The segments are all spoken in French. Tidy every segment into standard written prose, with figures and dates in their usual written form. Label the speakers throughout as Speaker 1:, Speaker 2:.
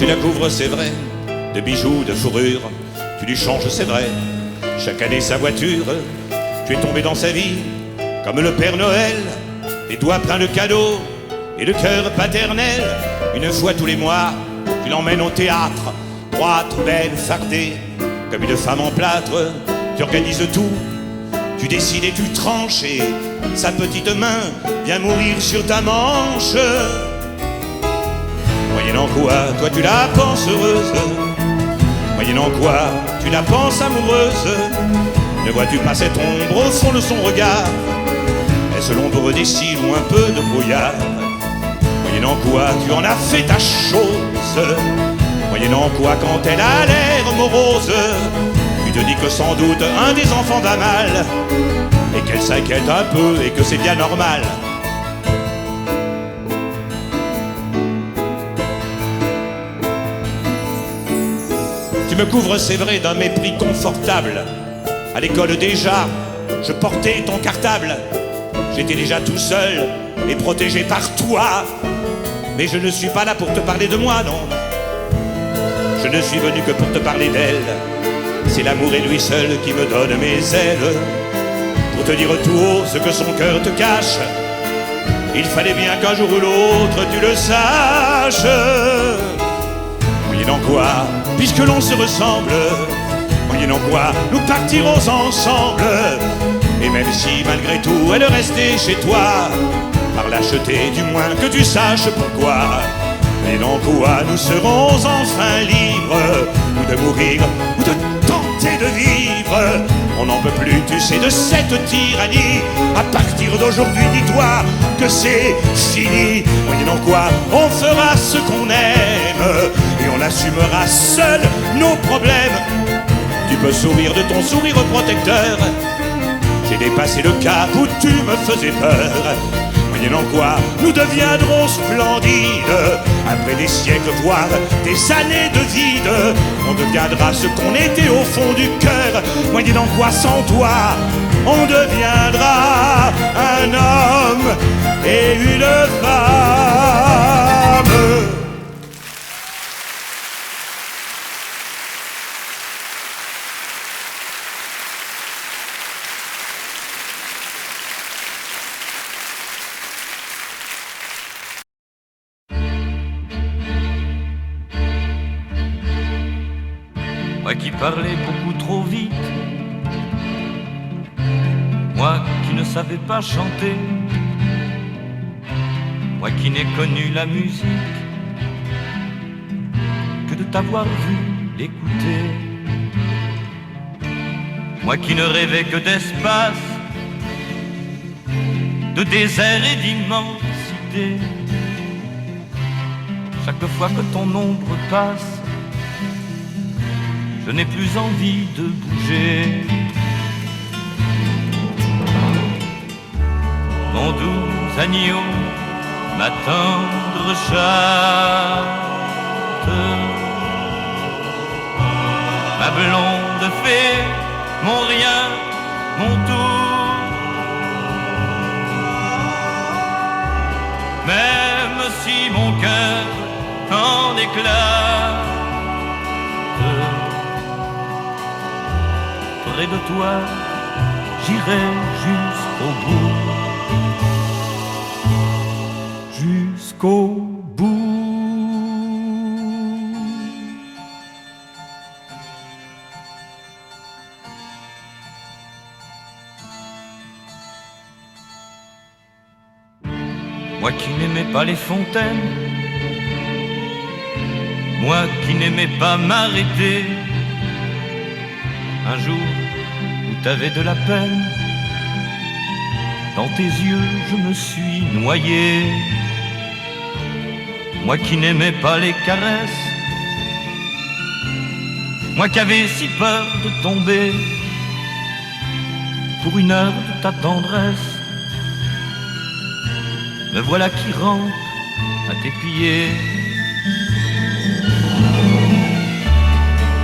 Speaker 1: Tu la couvres, c'est vrai, de bijoux, de fourrure. Tu lui changes, c'est vrai, chaque année sa voiture. Tu es tombé dans sa vie comme le Père Noël, les doigts pleins de cadeaux et le cœur paternel. Une fois tous les mois, tu l'emmènes au théâtre, droite, belle, fardée, comme une femme en plâtre. Tu organises tout, tu décides et tu tranches, et sa petite main vient mourir sur ta manche. Moyennant quoi, toi tu la penses heureuse, moyennant quoi, tu la penses amoureuse. Ne vois-tu pas cette ombre au fond de son regard? Est-ce l'ombre des cils ou un peu de brouillard? Moyennant quoi, tu en as fait ta chose. Moyennant quoi, quand elle a l'air morose, tu te dis que sans doute un des enfants va mal, et qu'elle s'inquiète un peu et que c'est bien normal. Tu me couvres, c'est vrai, d'un mépris confortable. À l'école déjà, je portais ton cartable. J'étais déjà tout seul et protégé par toi. Mais je ne suis pas là pour te parler de moi, non. Je ne suis venu que pour te parler d'elle. C'est l'amour et lui seul qui me donne mes ailes. Pour te dire tout haut ce que son cœur te cache. Il fallait bien qu'un jour ou l'autre tu le saches. Moyennant quoi, puisque l'on se ressemble, moyennant quoi, nous partirons ensemble. Et même si malgré tout elle restait chez toi, par lâcheté du moins que tu saches pourquoi. Moyennant quoi, nous serons enfin libres, ou de mourir, ou de tenter de vivre. On n'en peut plus, tu sais, de cette tyrannie. À partir d'aujourd'hui, dis-toi que c'est fini. Moyennant quoi, on fera ce qu'on aime, et on assumera seul nos problèmes. Tu peux sourire de ton sourire protecteur. J'ai dépassé le cap où tu me faisais peur. Moyennant quoi, nous deviendrons splendides. Après des siècles, voire des années de vide, on deviendra ce qu'on était au fond du cœur. Moyennant quoi, sans toi, on deviendra un homme et une femme.
Speaker 2: Moi qui parlais beaucoup trop vite, moi qui ne savais pas chanter, moi qui n'ai connu la musique que de t'avoir vu l'écouter, moi qui ne rêvais que d'espace, de désert et d'immensité. Chaque fois que ton ombre passe, je n'ai plus envie de bouger. Mon doux agneau, ma tendre chatte, ma blonde fée, mon rien, mon tout. Même si mon cœur en éclate, près de toi, j'irai jusqu'au bout. Jusqu'au bout. Moi qui n'aimais pas les fontaines, moi qui n'aimais pas m'arrêter, un jour où t'avais de la peine, dans tes yeux je me suis noyé. Moi qui n'aimais pas les caresses, moi qui avais si peur de tomber pour une heure de ta tendresse, me voilà qui rampe à tes pieds.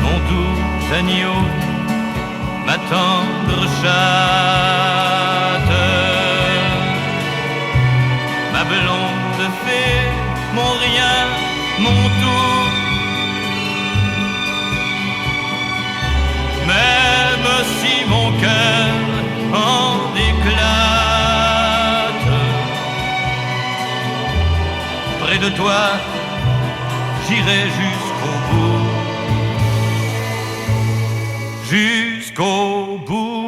Speaker 2: Mon doux agneau, ma tendre chatte, ma blonde fée, mon rien, mon tout. mon cœur en éclate. Près de toi, j'irai jusqu'au bout. Jusqu'au bout.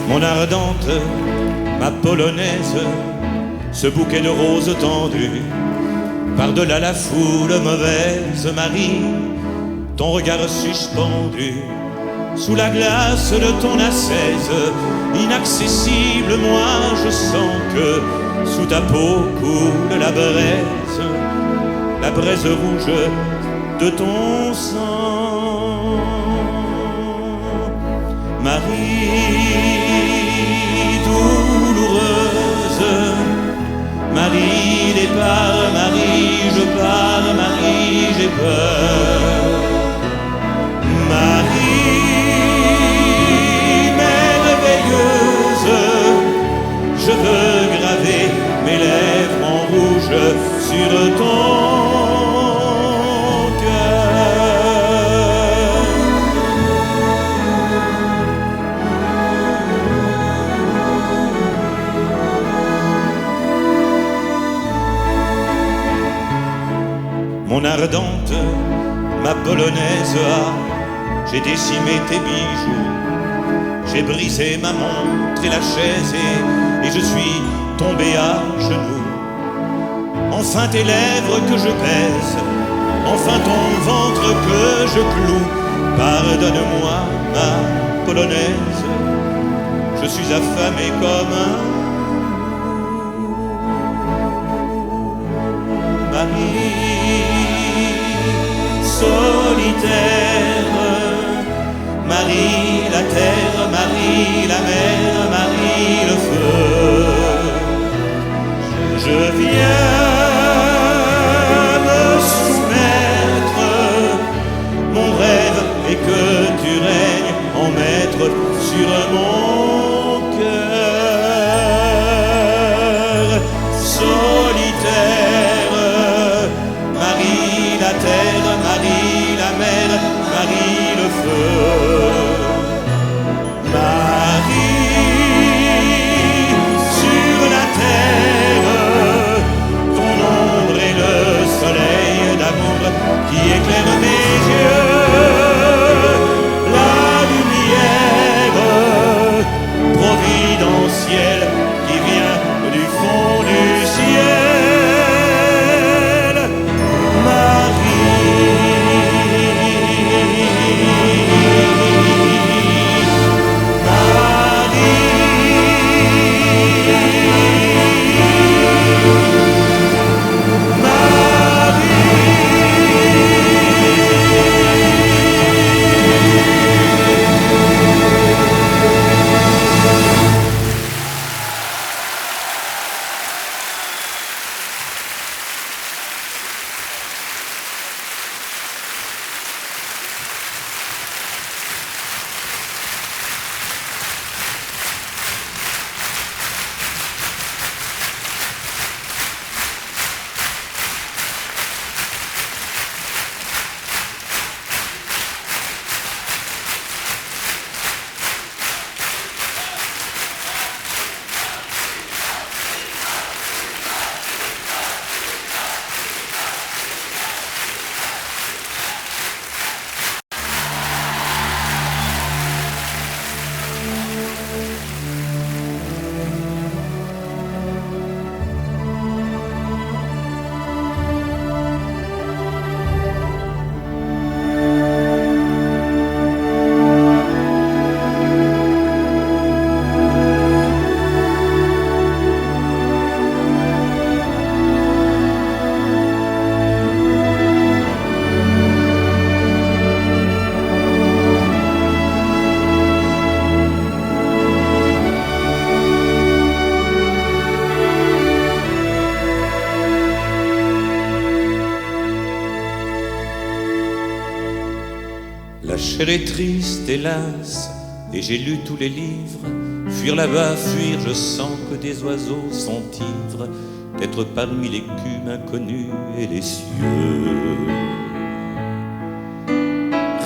Speaker 1: Mon ardente, ma polonaise, ce bouquet de roses tendues, par-delà la foule mauvaise, Marie, ton regard suspendu, sous la glace de ton ascèse, inaccessible, moi je sens que sous ta peau coule la braise rouge de ton sang. Marie douloureuse, Marie départ, Marie je pars, Marie j'ai peur. Marie merveilleuse, je veux graver mes lèvres en rouge sur ton mon ardente, ma polonaise, j'ai décimé tes bijoux, j'ai brisé ma montre et la chaise et je suis tombé à genoux. Enfin tes lèvres que je baise, enfin ton ventre que je cloue. Pardonne-moi ma polonaise, je suis affamé comme un solitaire, Marie la terre, Marie la mer, Marie le feu. Je viens me soumettre, mon rêve est que tu règnes en maître sur mon cœur. Solitaire, Marie la terre, Marie la mer, Marie le feu. Marie sur la terre, ton ombre est le soleil d'amour qui éclaire mes yeux. La lumière chair est triste, hélas, et j'ai lu tous les livres. Fuir là-bas, fuir, je sens que des oiseaux sont ivres d'être parmi l'écume inconnue et les cieux.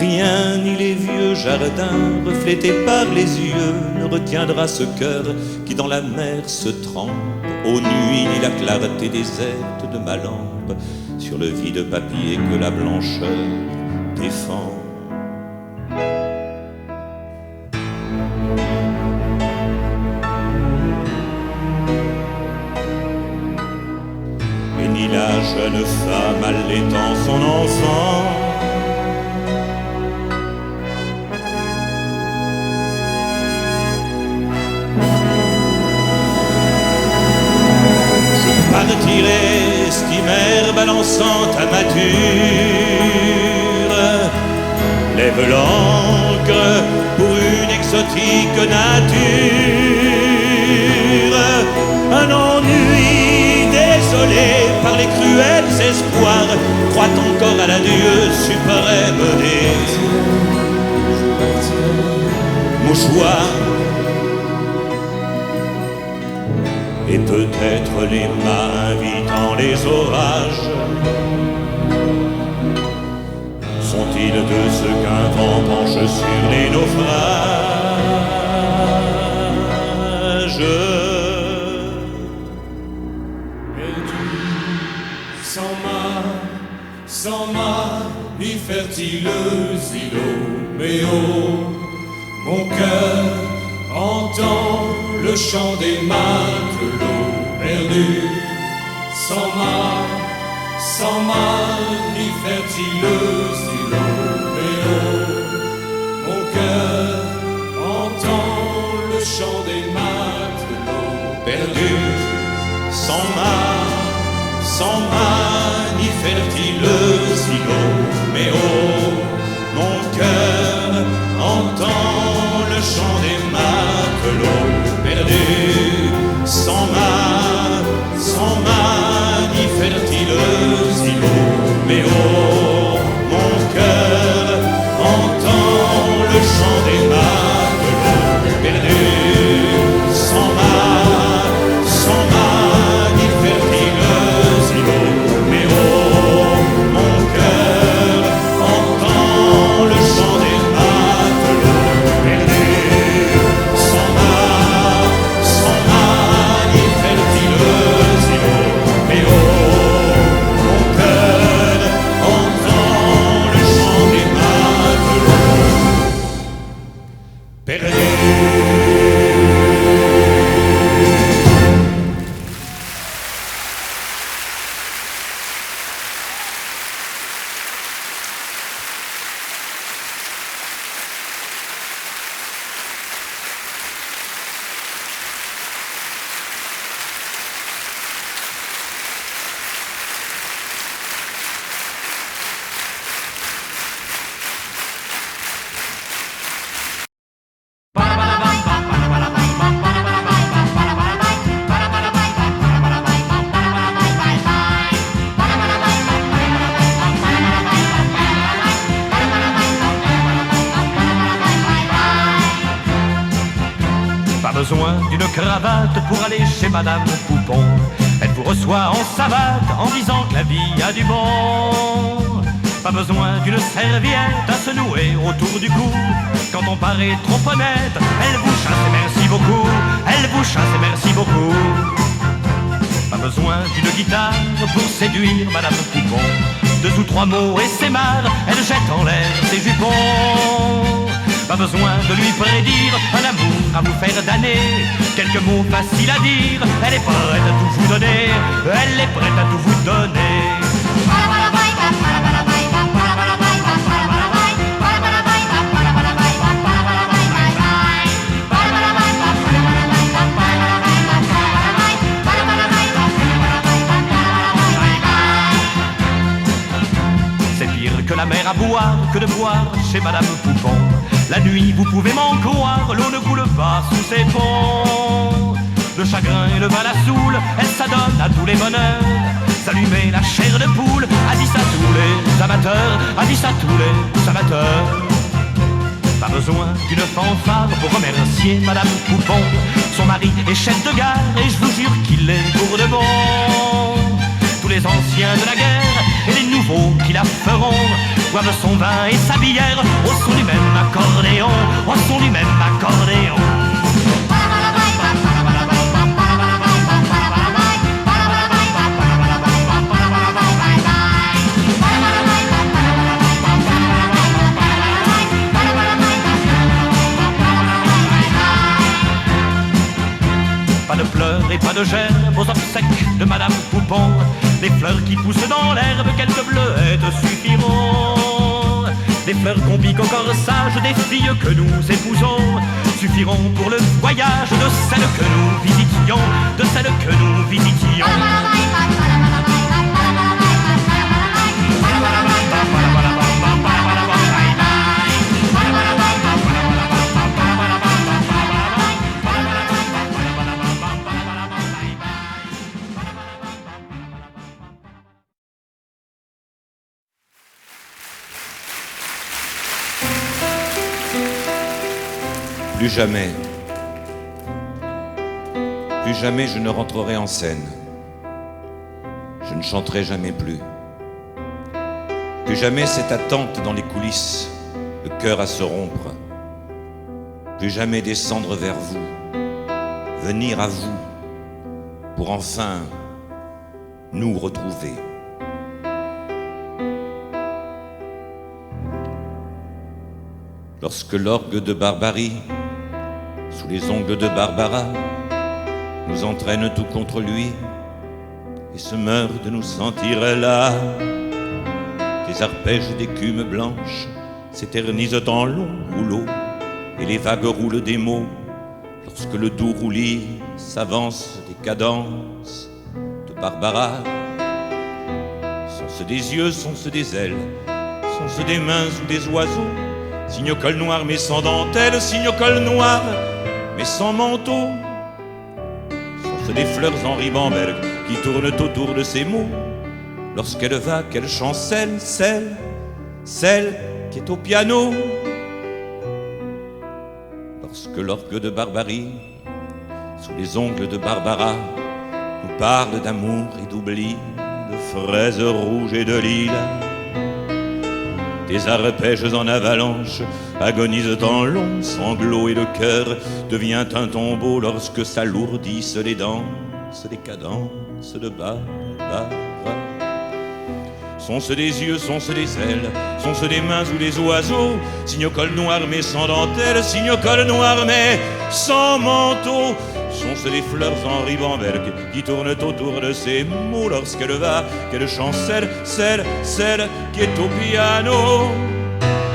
Speaker 1: Rien ni les vieux jardins reflétés par les yeux ne retiendra ce cœur qui dans la mer se trempe aux nuits ni la clarté déserte de ma lampe sur le vide papier que la blancheur défend. Et ni la jeune femme allaitant son enfant, partirai, steamer balançant ta mature, lève l'ancre pour une exotique nature. Un ennui désolé par les cruels espoirs croit encore à l'adieu suprême des mouchoirs. Et peut-être les mâts invitant les orages sont-ils de ceux qu'un vent penche sur les naufrages.
Speaker 3: Perdu, sans mât, ni fertiles îlots, mais oh, mon cœur entend le chant des matelots perdus, sans mât, ni fertiles îlots, mais oh, mon cœur entend le chant des matelots
Speaker 1: Perdus, sans mât, ni fertiles îlots, mais oh, mon cœur entend le chant des matelots perdus, sans mât, ni fertiles îlots, mais oh, mon cœur entend le chant des matelots perdus, sans mât, ni fertiles îlots, mais oh, mon cœur entend le chant des matelots perdus, sans mât, ni fertiles îlots, mais oh, mon cœur entend le chant des matelots perdus.
Speaker 2: Pas besoin d'une cravate pour aller chez Madame Poupon. Elle vous reçoit en savate en disant que la vie a du bon. Pas besoin d'une serviette à se nouer autour du cou. Quand on paraît trop honnête, elle vous chasse et merci beaucoup. Elle vous chasse et merci beaucoup. Pas besoin d'une guitare pour séduire Madame Poupon. 2 ou 3 mots et c'est marre, elle jette en l'air ses jupons. Pas besoin de lui prédire un amour à vous faire damner. Quelques mots faciles à dire, elle est prête à tout vous donner. Elle est prête à tout vous donner. C'est pire que la mer à boire, que de boire chez Madame Poupon. La nuit, vous pouvez m'en croire, l'eau ne coule pas sous ses ponts. Le chagrin et le mal à saoul, elle s'adonne à tous les bonheurs. S'allumer la chair de poule, a dit ça tous les amateurs, a dit ça tous les amateurs. Pas besoin d'une fanfare pour remercier Madame Poupon. Son mari est chef de gare et je vous jure qu'il est pour de bon. Tous les anciens de la guerre et les nouveaux qui la feront boivent son vin et sa bière au son du même accordéon, au son du même accordéon. Pas de pleurs et pas de gerbe aux obsèques de Madame Poupon. Des fleurs qui poussent dans l'herbe, quelques bleuettes suffiront. Des fleurs qu'on pique au corsage des filles que nous épousons suffiront pour le voyage de celles que nous visitions, de celles que nous visitions.
Speaker 1: Plus jamais je ne rentrerai en scène. Je ne chanterai jamais plus. Plus jamais cette attente dans les coulisses, le cœur à se rompre. Plus jamais descendre vers vous, venir à vous, pour enfin nous retrouver. Lorsque l'orgue de Barbarie, sous les ongles de Barbara, nous entraîne tout contre lui et se meurt de nous sentir là. Les arpèges d'écume blanche s'éternisent en longs rouleaux et les vagues roulent des mots. Lorsque le doux roulis s'avance des cadences de Barbara, sont-ce des yeux, sont-ce des ailes, sont-ce des mains ou des oiseaux? Signe au col noir mais sans dentelle, signe au col noir mais sans manteau. Sont-ce des fleurs en ribambelle qui tournent autour de ces mots? Lorsqu'elle va, qu'elle chancelle, celle qui est au piano. Lorsque l'orgue de Barbarie, sous les ongles de Barbara, nous parle d'amour et d'oubli, de fraises rouges et de lilas. Des arpèges en avalanche agonisent en longs sanglots et le cœur devient un tombeau lorsque s'alourdissent les danses, les cadences de Barbara. Sont-ce des yeux, sont-ce des ailes, sont-ce des mains ou des oiseaux? Signe au col noir mais sans dentelle, signe au col noir mais sans manteau. Sont-ce des fleurs en ribambelle qui tournent autour de ces mots lorsqu'elle va, qu'elle chancelle, celle qui est au piano?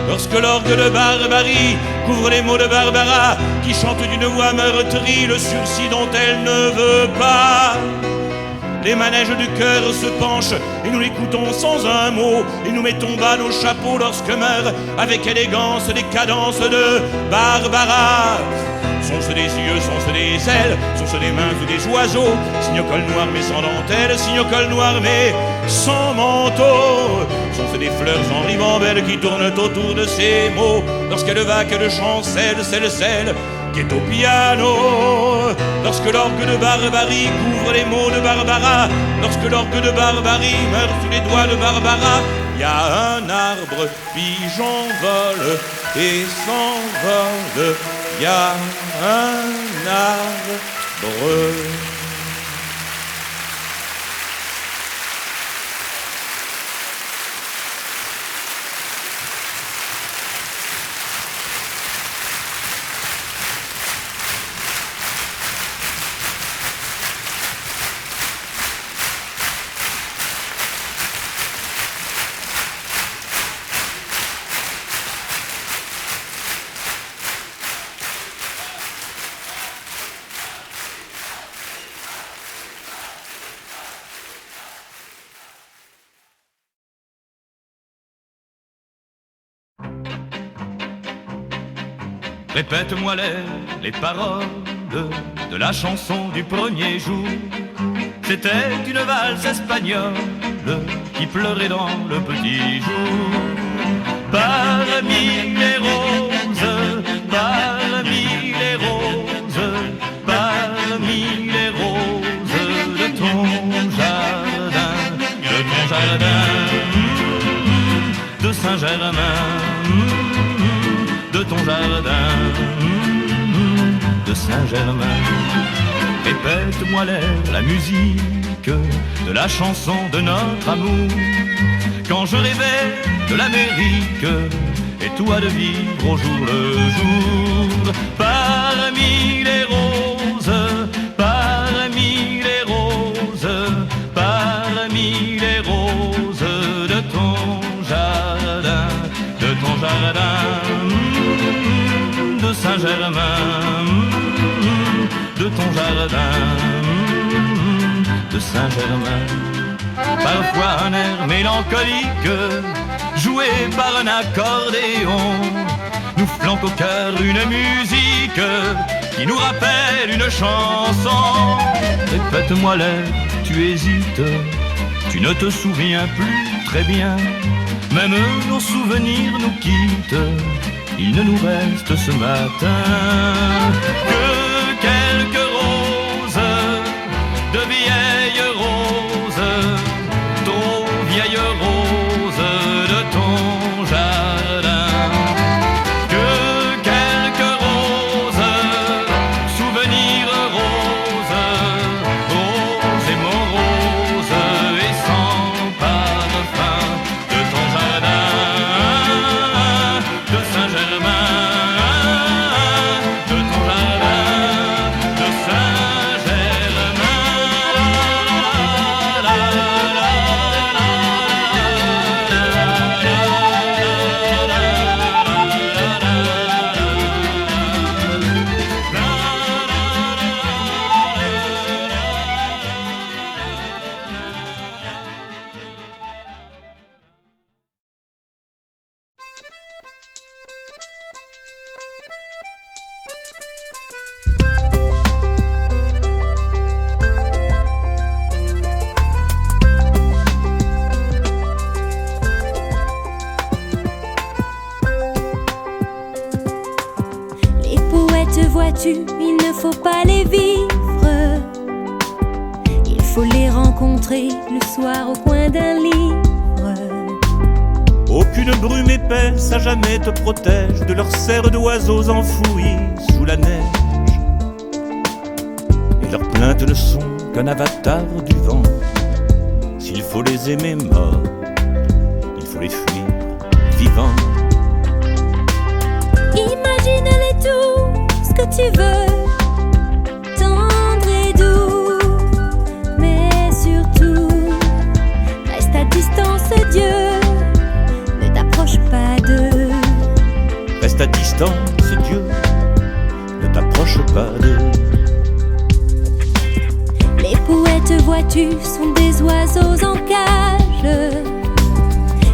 Speaker 1: Lorsque l'orgue de Barbarie couvre les mots de Barbara, qui chante d'une voix meurtrie le sursis dont elle ne veut pas. Les manèges du cœur se penchent et nous l'écoutons sans un mot et nous mettons bas nos chapeaux lorsque meurent avec élégance les cadences de Barbara. Sont-ce des yeux, sont-ce des ailes, sont-ce des mains ou des oiseaux? Signe au col noir mais sans dentelle, signe au col noir mais sans manteau. Sont-ce des fleurs en ribambelle qui tournent autour de ces mots lorsqu'elle va, qu'elle chancelle, celle qui est au piano? Lorsque l'orgue de Barbarie couvre les mots de Barbara, lorsque l'orgue de Barbarie meurt sous les doigts de Barbara, il y a un arbre, pigeon vole et s'envole. Il y a un arbre.
Speaker 2: Répète-moi les paroles de la chanson du premier jour. C'était une valse espagnole qui pleurait dans le petit jour. Parmi les roses Saint-Germain. Répète-moi l'air, la musique de la chanson de notre amour. Quand je rêvais de l'Amérique et toi de vivre au jour le jour. Parmi les roses, parmi les roses, parmi les roses de ton jardin, de Saint-Germain, de ton jardin, de Saint-Germain. Parfois un air mélancolique, joué par un accordéon, nous flanque au cœur une musique qui nous rappelle une chanson. Répète-moi l'air, tu hésites, tu ne te souviens plus très bien. Même nos souvenirs nous quittent, il ne nous reste ce matin que quelques roses, de vieilles roses, trop vieilles roses de ton jardin. Que quelques roses, souvenirs roses, roses et moroses et sans parfum de ton jardin, de Saint-Germain, de ton jardin, de Saint-Germain.
Speaker 4: Les poètes, vois-tu, il ne faut pas les vivre. Il faut les rencontrer le soir au coin d'un livre.
Speaker 1: Aucune brume épaisse à jamais te protège de leurs serres d'oiseaux enfouis sous la neige. Et leurs plaintes ne sont qu'un avatar du vent. S'il faut les aimer morts, il faut les fuir vivants.
Speaker 4: Imagine-les tout ce que tu veux, tendre et doux. Mais surtout, reste à distance, Dieu, ne t'approche pas d'eux.
Speaker 1: Reste à distance, Dieu, ne t'approche pas d'eux.
Speaker 4: Les poètes, vois-tu, sont des oiseaux en cage.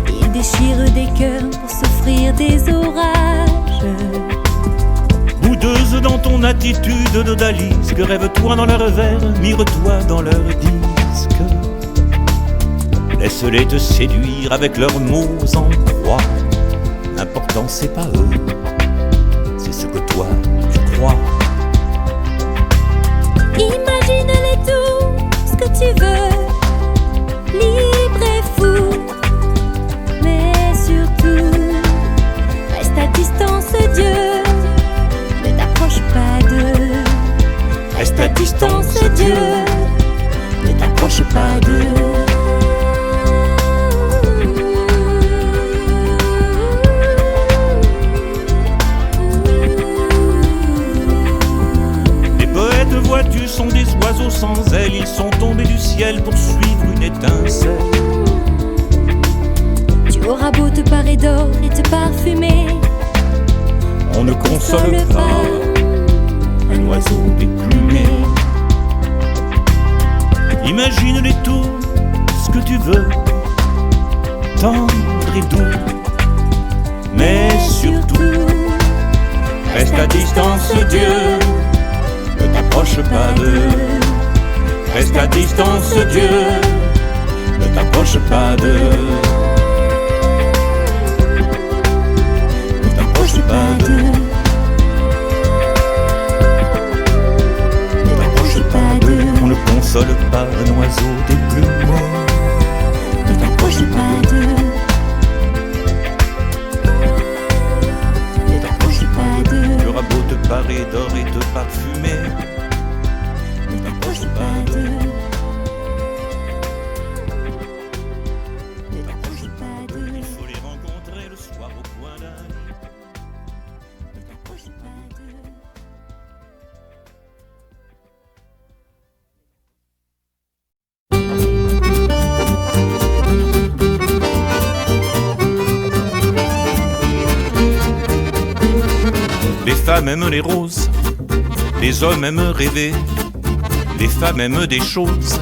Speaker 4: Ils déchirent des cœurs pour s'offrir des orages.
Speaker 1: Boudeuse dans ton attitude d'odalisque, rêve-toi dans leurs vers, mire-toi dans leurs disques. Laisse-les te séduire avec leurs mots en croix. L'important c'est pas eux, c'est ce que toi tu crois.
Speaker 4: Imagine-les tout ce que tu veux, libre et fou. Mais surtout, reste à distance, Dieu, ne t'approche pas d'eux.
Speaker 1: Reste à distance, Dieu,
Speaker 4: ne t'approche pas d'eux.
Speaker 1: Les poètes, vois-tu, sont des oiseaux sans ailes. Ils sont tombés du ciel pour suivre une étincelle.
Speaker 4: Tu auras beau te parer d'or et te parfumer,
Speaker 1: On ne console pas un oiseau déplumé. Imagine-les tout ce que tu veux, tendre et doux. Mais surtout, reste à distance, Dieu, ne t'approche pas d'eux. Reste à distance, Dieu, ne t'approche pas d'eux. Ne t'approche pas d'eux. Ne t'approche pas d'eux. On ne console pas un oiseau des plumeaux.
Speaker 4: ne t'approche pas d'eux.
Speaker 1: Tu auras beau te
Speaker 5: parée d'or et de parfumée.
Speaker 4: Ne t'approche pas d'eux. Ne t'approche pas d'eux.
Speaker 5: Il faut les rencontrer le soir au coin d'un lit.
Speaker 4: Ne t'approche pas d'eux.
Speaker 5: Les femmes aiment les roses, les hommes aiment rêver. Les femmes aiment des choses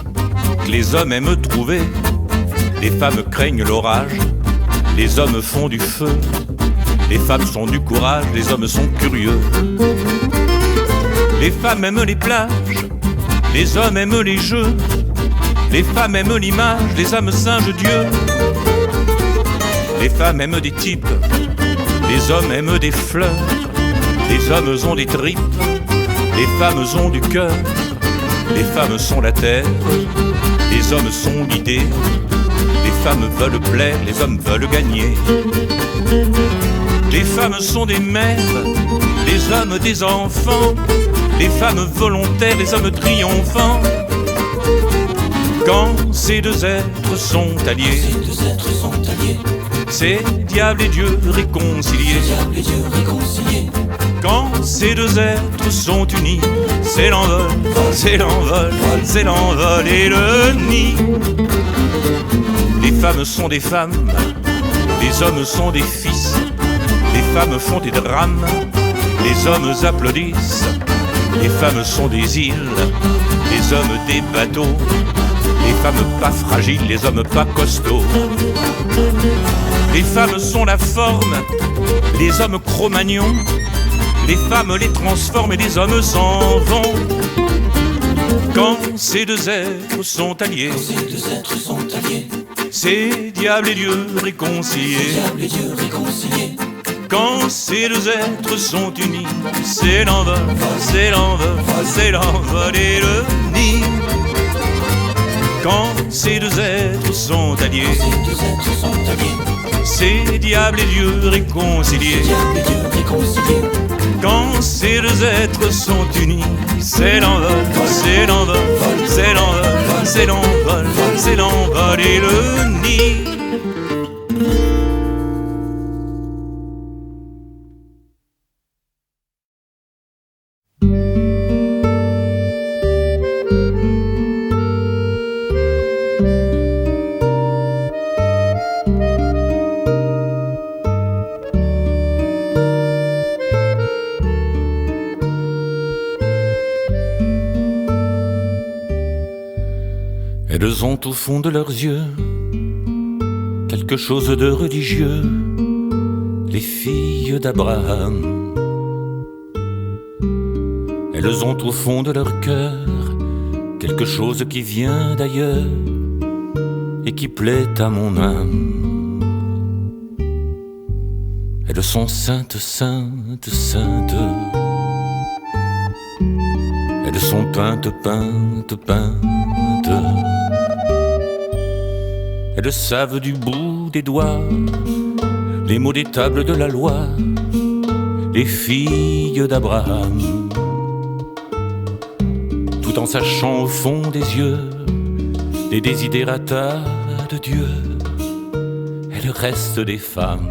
Speaker 5: que les hommes aiment trouver. Les femmes craignent l'orage, les hommes font du feu. Les femmes sont du courage, les hommes sont curieux. Les femmes aiment les plages, les hommes aiment les jeux. Les femmes aiment l'image, les hommes singent Dieu. Les femmes aiment des types, les hommes aiment des fleurs. Les hommes ont des tripes, les femmes ont du cœur. Les femmes sont la terre, les hommes sont l'idée. Les femmes veulent plaire, les hommes veulent gagner. Les femmes sont des mères, les hommes des enfants. Les femmes volontaires, les hommes triomphants. Quand ces deux êtres sont alliés, c'est diable et Dieu réconciliés. Quand ces deux êtres sont unis, c'est l'envol, c'est l'envol, c'est l'envol et le nid. Les femmes sont des femmes, les hommes sont des fils. Les femmes font des drames, les hommes applaudissent. Les femmes sont des îles, les hommes des bateaux. Les femmes pas fragiles, les hommes pas costauds. Les femmes sont la forme, les hommes Cro-Magnons. Les femmes les transforment et les hommes s'en vont. Quand ces deux êtres sont alliés, c'est diable et Dieu réconciliés. Quand ces deux êtres sont unis, c'est l'envol, c'est l'envol, c'est l'envol et le nid. Quand ces deux êtres sont alliés, c'est diable et Dieu réconciliés. Quand ces deux êtres sont unis, c'est l'envol, c'est l'envol, c'est l'envol, c'est l'envol, c'est l'envol et le nid. Elles ont au fond de leurs yeux quelque chose de religieux, les filles d'Abraham. Elles ont au fond de leur cœur quelque chose qui vient d'ailleurs et qui plaît à mon âme. Elles sont saintes, saintes, saintes. Elles sont peintes, peintes, peintes. Elles savent du bout des doigts les mots des tables de la loi, les filles d'Abraham. Tout en sachant au fond des yeux les désidératas de Dieu, elles restent des femmes.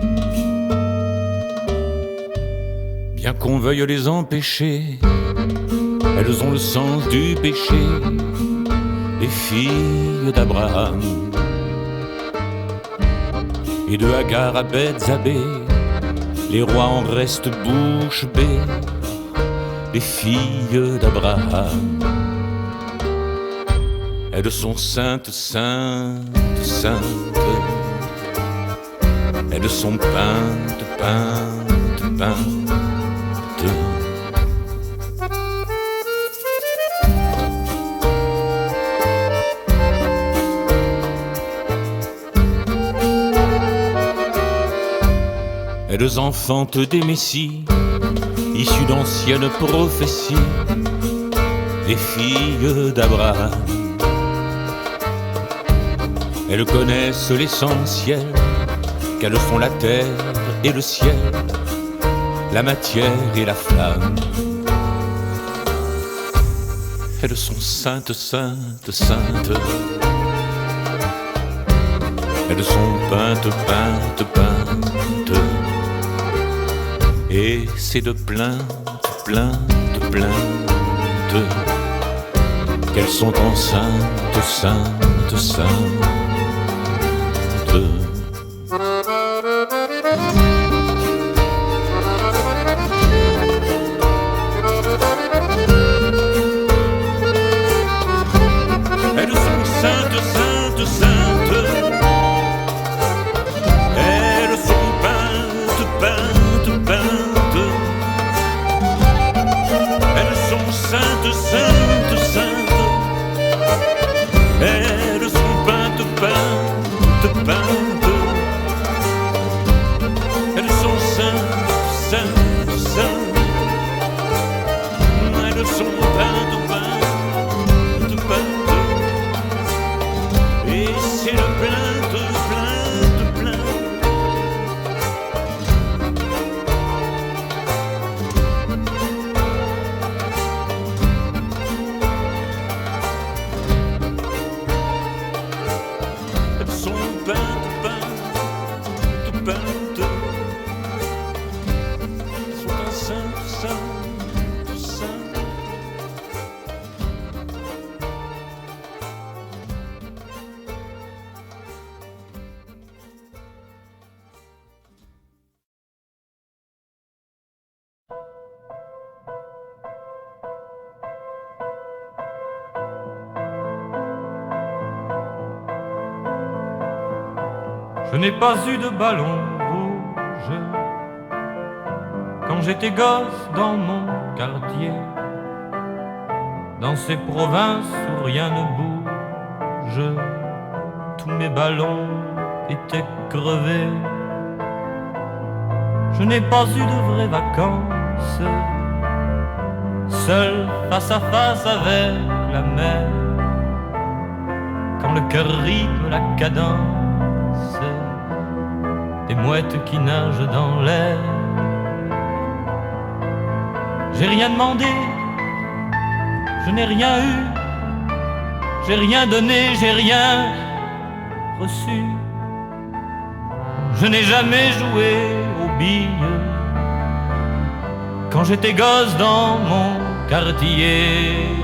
Speaker 5: Bien qu'on veuille les empêcher, elles ont le sens du péché, les filles d'Abraham. Et de Hagar à Bethzabée, les rois en restent bouche bée, les filles d'Abraham. Elles sont saintes, saintes, saintes. Elles sont peintes, peintes, peintes. Elles enfantent des messies, issus d'anciennes prophéties, les filles d'Abraham. Elles connaissent l'essentiel, qu'elles sont la terre et le ciel, la matière et la flamme. Elles sont saintes, saintes, saintes. Elles sont peintes, peintes, peintes. Et c'est de plaintes, plaintes, plaintes qu'elles sont enceintes, saintes, saintes.
Speaker 2: Je n'ai pas eu de ballon rouge quand j'étais gosse dans mon quartier, dans ces provinces où rien ne bouge. Tous mes ballons étaient crevés. Je n'ai pas eu de vraies vacances, seul face à face avec la mer, quand le cœur rythme la cadence des mouettes qui nagent dans l'air. J'ai rien demandé, je n'ai rien eu, j'ai rien donné, j'ai rien reçu. Je n'ai jamais joué aux billes quand j'étais gosse dans mon quartier.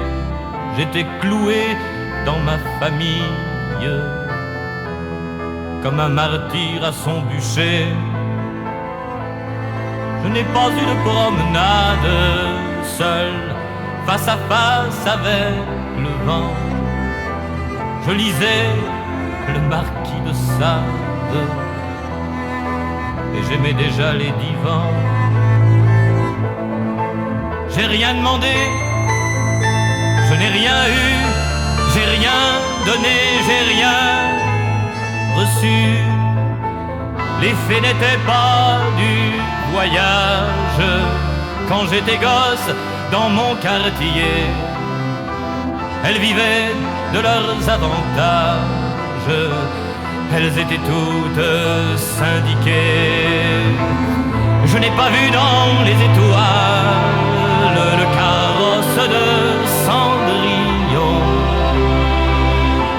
Speaker 2: J'étais cloué dans ma famille comme un martyr à son bûcher. Je n'ai pas eu de promenade seul, face à face avec le vent. Je lisais le Marquis de Sade et j'aimais déjà les divans. J'ai rien demandé, je n'ai rien eu, j'ai rien donné, j'ai rien reçu. L'effet n'était pas du voyage quand j'étais gosse dans mon quartier. Elles vivaient de leurs avantages, elles étaient toutes syndiquées. Je n'ai pas vu dans les étoiles le carrosse de Cendrillon.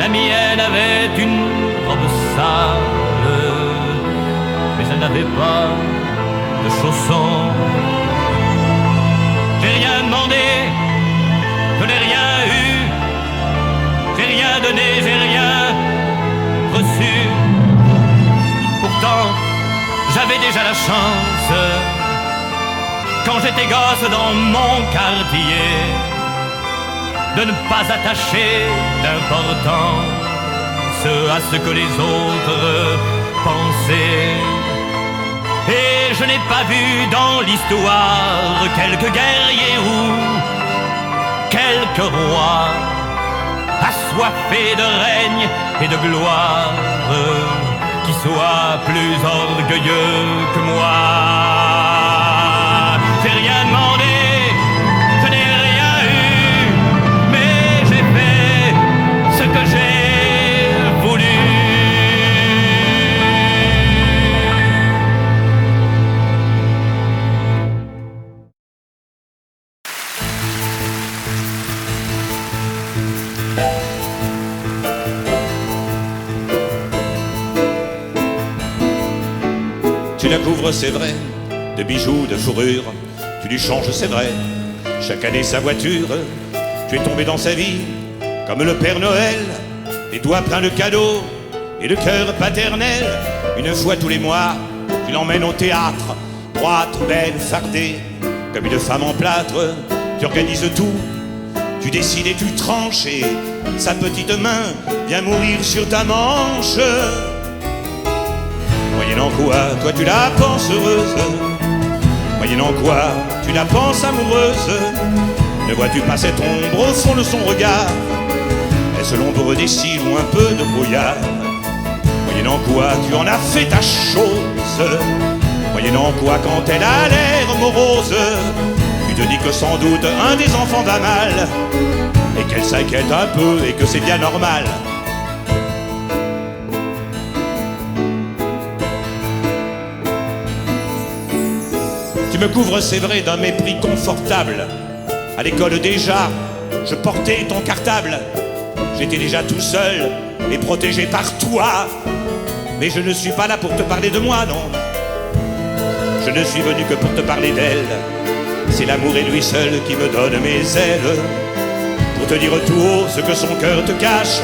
Speaker 2: La mienne avait une robe sale, mais elle n'avait pas de chaussons. J'ai rien demandé, je n'ai rien eu, j'ai rien donné, j'ai rien reçu. Pourtant, j'avais déjà la chance, quand j'étais gosse dans mon quartier, de ne pas attacher d'importance à ce que les autres pensaient. Et je n'ai pas vu dans l'histoire quelques guerriers ou quelques rois assoiffés de règne et de gloire qui soient plus orgueilleux que moi. J'ai rien demandé, je n'ai rien eu, mais j'ai fait ce que j'ai voulu.
Speaker 1: Tu la couvres, c'est vrai, de bijoux, de fourrure. Tu lui changes, c'est vrai, chaque année sa voiture. Tu es tombé dans sa vie comme le Père Noël, les doigts pleins de cadeaux et le cœur paternel. Une fois tous les mois, tu l'emmènes au théâtre, droite, belle, fardée, comme une femme en plâtre. Tu organises tout, tu décides et tu tranches, et sa petite main vient mourir sur ta manche. Moyennant quoi, toi tu la penses heureuse, moyennant quoi, tu la penses amoureuse. Ne vois-tu pas cette ombre au fond de son regard? Est-ce l'ombre des cils ou un peu de brouillard? Moyennant quoi, tu en as fait ta chose. Moyennant quoi, quand elle a l'air morose, tu te dis que sans doute un des enfants va mal, et qu'elle s'inquiète un peu et que c'est bien normal. Tu me couvres, c'est vrai, d'un mépris confortable. À l'école déjà, je portais ton cartable. J'étais déjà tout seul et protégé par toi. Mais je ne suis pas là pour te parler de moi, non. Je ne suis venu que pour te parler d'elle. C'est l'amour et lui seul qui me donne mes ailes. Pour te dire tout haut ce que son cœur te cache.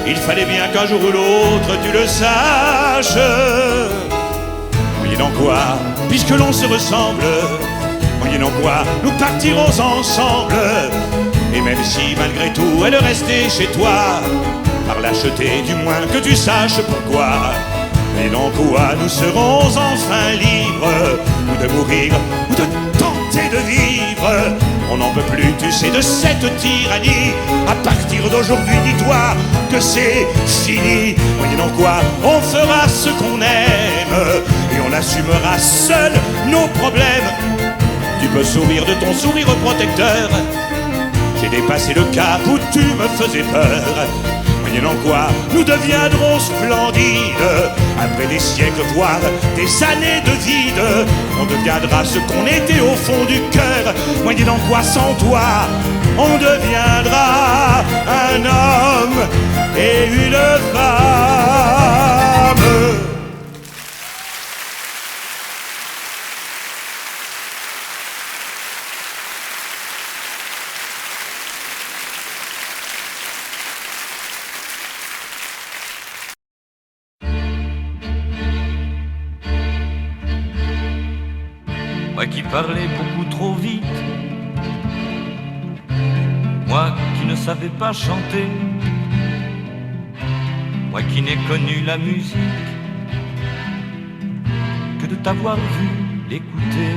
Speaker 1: Il fallait bien qu'un jour ou l'autre tu le saches. Moyennant quoi, puisque l'on se ressemble, moyennant quoi, nous partirons ensemble. Et même si malgré tout elle restait chez toi, par l'acheter du moins que tu saches pourquoi. Moyennant quoi, nous serons enfin libres, ou de mourir, ou de tenter de vivre. On n'en peut plus, tu sais, de cette tyrannie. À partir d'aujourd'hui, dis-toi que c'est fini. Moyennant quoi, on fera ce qu'on aime, et on assumera seul nos problèmes. Tu peux sourire de ton sourire protecteur. J'ai dépassé le cap où tu me faisais peur. Moyennant quoi, nous deviendrons splendides. Après des siècles, voire des années de vide, on deviendra ce qu'on était au fond du cœur. Moyennant quoi, sans toi, on deviendra un homme et une femme.
Speaker 2: Moi qui parlais beaucoup trop vite, moi qui ne savais pas chanter, moi qui n'ai connu la musique que de t'avoir vu l'écouter,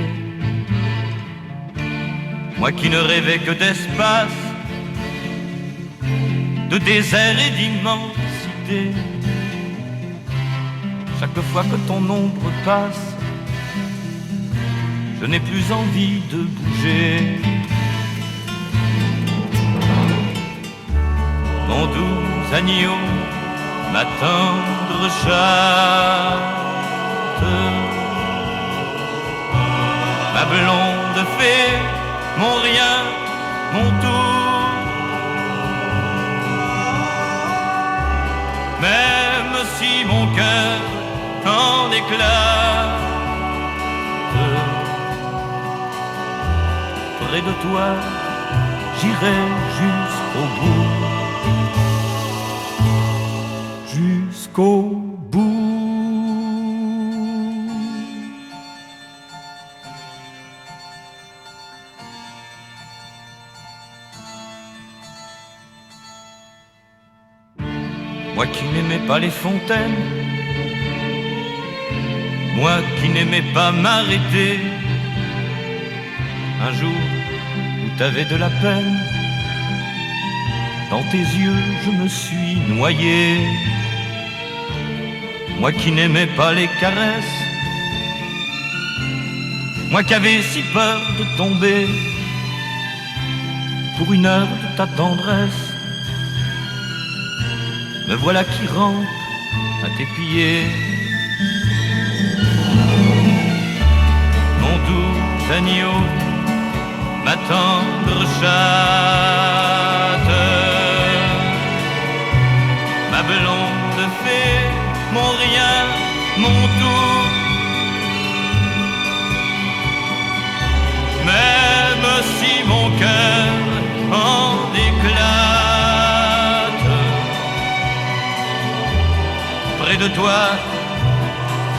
Speaker 2: moi qui ne rêvais que d'espace, de désert et d'immensité. Chaque fois que ton ombre passe, je n'ai plus envie de bouger. Mon doux agneau, ma tendre chatte, ma blonde fée, mon rien, mon tout. Même si mon cœur en éclate, près de toi, j'irai jusqu'au bout. Jusqu'au bout. Moi qui n'aimais pas les fontaines, moi qui n'aimais pas m'arrêter, un jour où t'avais de la peine, dans tes yeux je me suis noyé. Moi qui n'aimais pas les caresses, moi qui avais si peur de tomber pour une heure de ta tendresse, me voilà qui rampe à tes pieds. Mon doux agneau, ma tendre chatte, ma blonde fée, mon rien, mon tout. toi,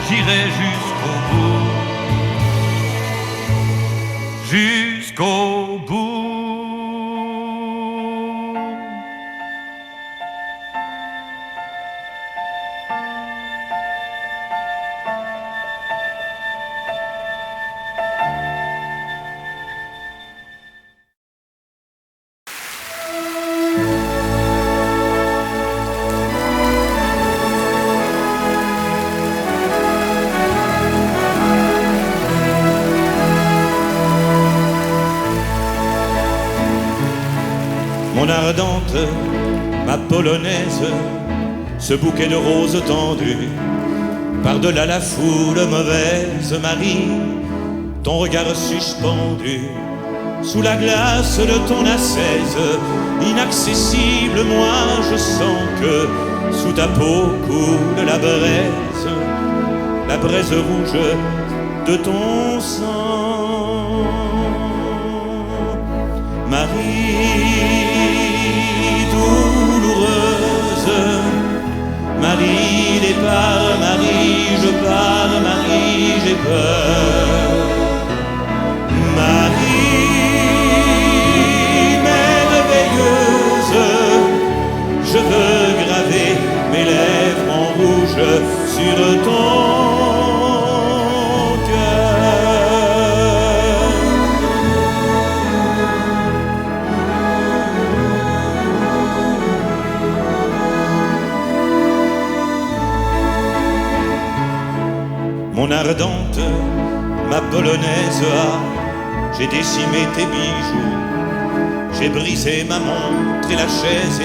Speaker 2: j'irai jusqu'au bout. Jusqu'au bout.
Speaker 1: Mon ardente, ma polonaise, ce bouquet de roses tendues, par-delà la foule mauvaise, Marie, ton regard suspendu, sous la glace de ton ascèse, inaccessible, moi je sens que sous ta peau coule la braise rouge de ton sang. Marie douloureuse, Marie départ, Marie je pars, Marie j'ai peur. Marie merveilleuse, je veux graver mes lèvres en rouge sur ton mon ardente, ma polonaise, j'ai décimé tes bijoux, j'ai brisé ma montre et la chaise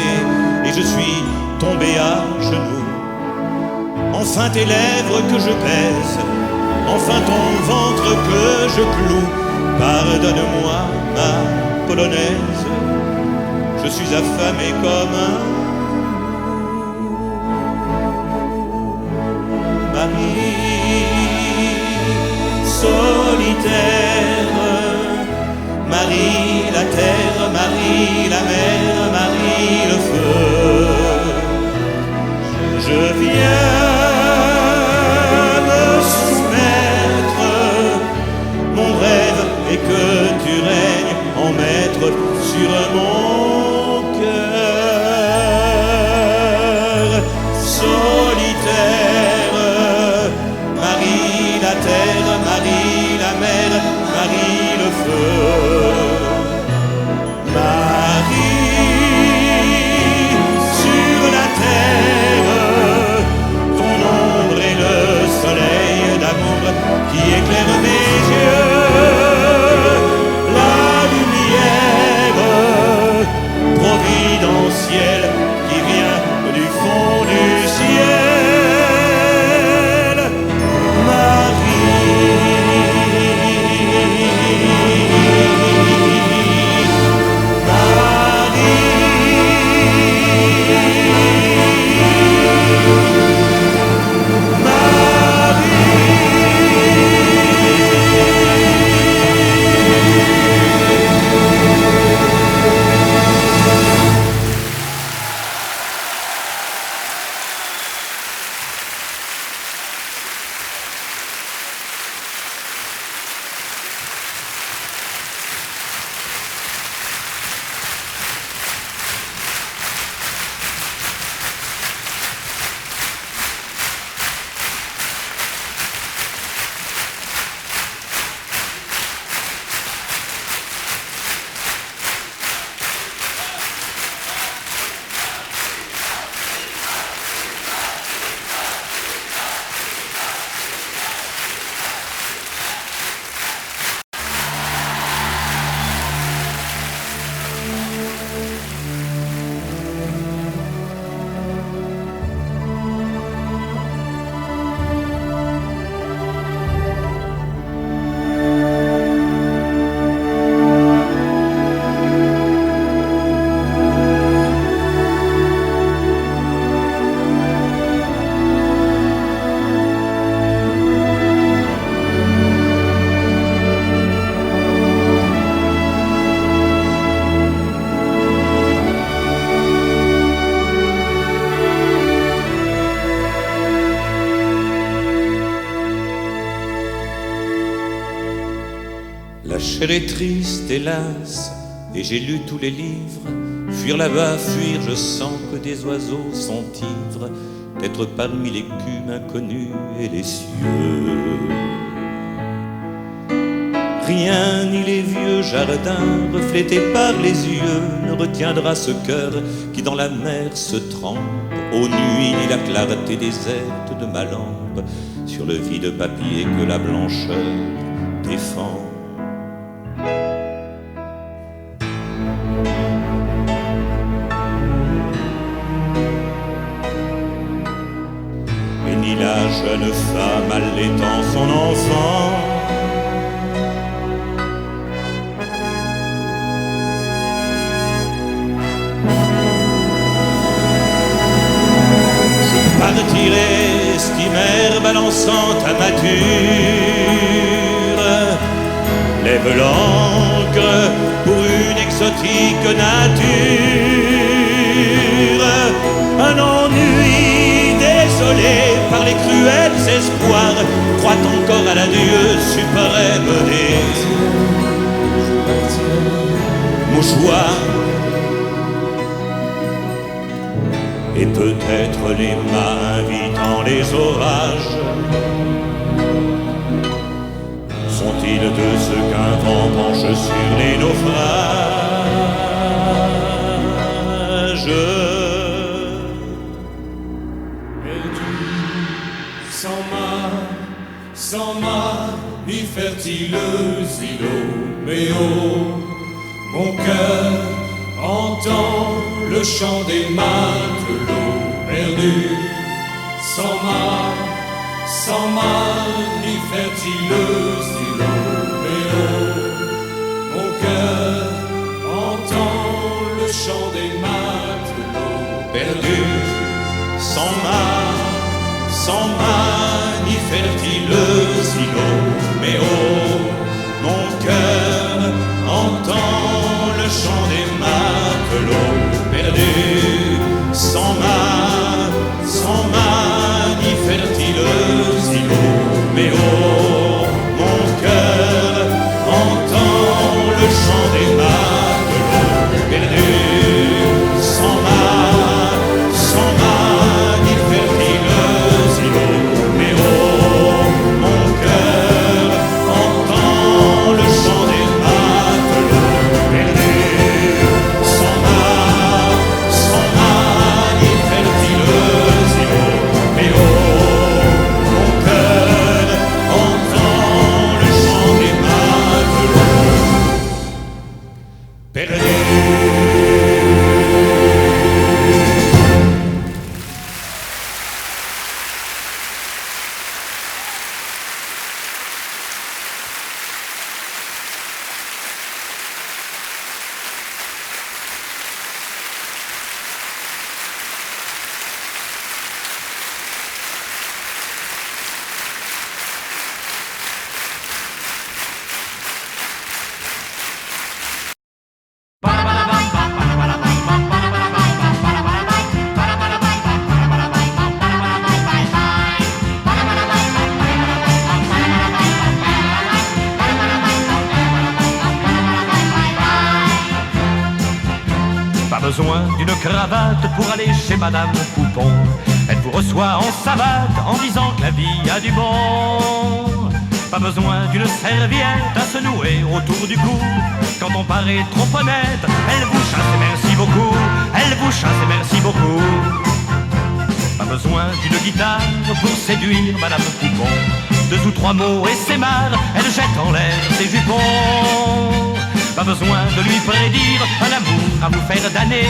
Speaker 1: et je suis tombé à genoux. Enfin tes lèvres que je baise, enfin ton ventre que je cloue. Pardonne-moi ma polonaise, je suis affamé comme un solitaire, Marie la terre, Marie la mer, Marie le feu. Je viens me soumettre, mon rêve est que tu règnes en maître sur mon cœur. Solitaire, Marie la terre, Marie la mer, Marie le feu. Marie
Speaker 5: chair est triste, hélas, et j'ai lu tous les livres. Fuir là-bas, fuir, je sens que des oiseaux sont ivres d'être parmi l'écume inconnue et les cieux. Rien ni les vieux jardins reflétés par les yeux ne retiendra ce cœur qui dans la mer se trempe aux nuits ni la clarté déserte de ma lampe sur le vide papier que la blancheur défend. Et ni la jeune femme allaitant son enfant partirai, steamer balançant ta mature, lève l'ancre pour une exotique nature. Un ennui désolé par les cruels espoirs croit encore à l'adieu suprême des mouchoirs. Et peut-être les mains invitant les orages sont-ils de ceux qu'un vent penche sur les naufrages.
Speaker 3: Perdu, sans mât, ni fertiles îlots, mais oh, mon cœur entend le chant des matelots perdus, sans mât, ni fertiles îlots, mais oh, mon cœur entend le chant des matelots
Speaker 5: Perdus, sans mât, ni fertiles îlots, mais oh, mon cœur entend le chant des matelots perdus, sans mât, ni fertiles îlots, mais oh, mon cœur entend le chant des matelots perdus, sans mât, ni fertiles îlots, mais oh, mon cœur entend le chant des matelots perdus, sans mât, ni fertiles îlots, mais oh, mon cœur entend le chant des matelots perdus.
Speaker 2: Pas besoin d'une cravate pour aller chez Madame Poupon. Elle vous reçoit en savate en disant que la vie a du bon. Pas besoin d'une serviette à se nouer autour du cou. Quand on paraît trop honnête, elle vous chasse et merci beaucoup. Elle vous chasse et merci beaucoup. Pas besoin d'une guitare pour séduire Madame Poupon. 2 ou 3 mots et c'est marre, elle jette en l'air ses jupons. Pas besoin de lui prédire un amour à vous faire damner.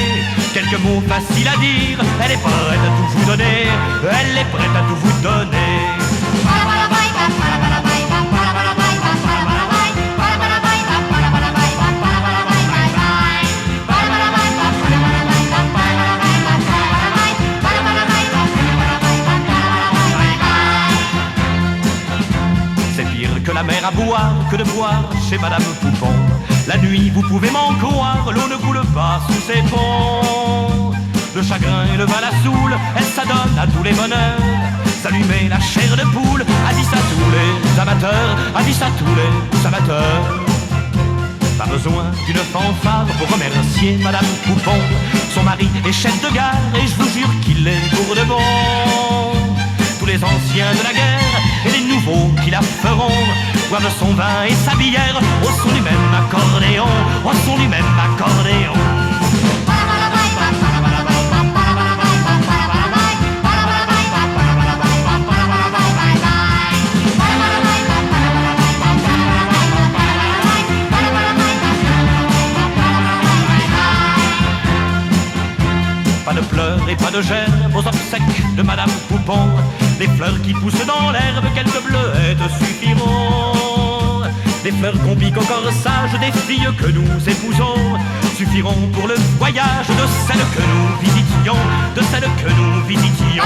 Speaker 2: Quelques mots faciles à dire, elle est prête à tout vous donner. Elle est prête à tout vous donner. C'est pire que la mer à boire, que de boire chez Madame Poupon. La nuit, vous pouvez m'en croire, l'eau ne coule pas sous ses ponts. Le chagrin et le vin la saoulent, elle s'adonne à tous les bonheurs. S'allumer la chair de poule, a dit ça tous les amateurs, a dit ça tous les amateurs. besoin d'une fanfare pour remercier Madame Poupon. Son mari est chef de gare et je vous jure qu'il est pour de bon. Tous les anciens de la guerre et les nouveaux qui la feront boivent son vin et sa bière au son du même accordéon, au son du même accordéon. Pas de pleurs et pas de gerbes aux obsèques de Madame Poupon. Des fleurs qui poussent dans l'herbe, quelques bleuettes suffiront. Des fleurs qu'on pique au corsage des filles que nous épousons suffiront pour le voyage de celles que nous visitions, de celles que nous visitions.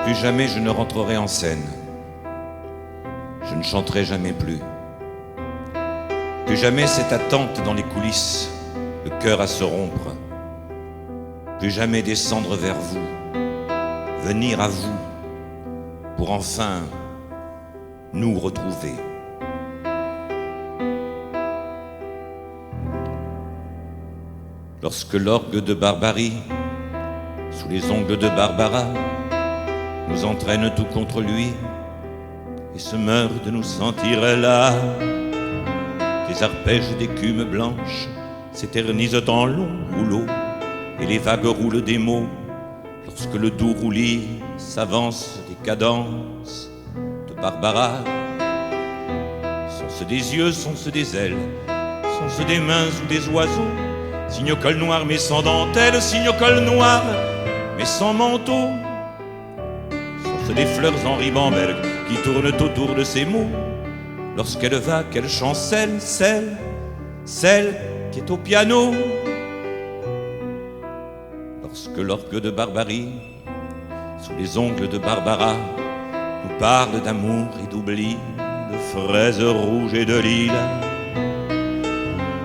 Speaker 5: Plus jamais je ne rentrerai en scène. Je ne chanterai jamais plus. Plus jamais cette attente dans les coulisses, le cœur à se rompre. Plus jamais descendre vers vous, venir à vous, pour enfin nous retrouver. Lorsque l'orgue de Barbarie, sous les ongles de Barbara, nous entraîne tout contre lui et se meurt de nous sentir là. Des arpèges d'écume blanche s'éternisent en longs rouleaux et les vagues roulent des mots lorsque le doux roulis s'avance des cadences de Barbara. Sont-ce des yeux, sont-ce des ailes, sont-ce des mains ou des oiseaux? Signe au col noir mais sans dentelle, signe au col noir mais sans manteau. Sont-ce des fleurs en ribambelle qui tournent autour de ces mots? Lorsqu'elle va, qu'elle chancelle, celle qui est au piano. Lorsque l'orgue de Barbarie, sous les ongles de Barbara, nous parle d'amour et d'oubli, de fraises rouges et de lilas.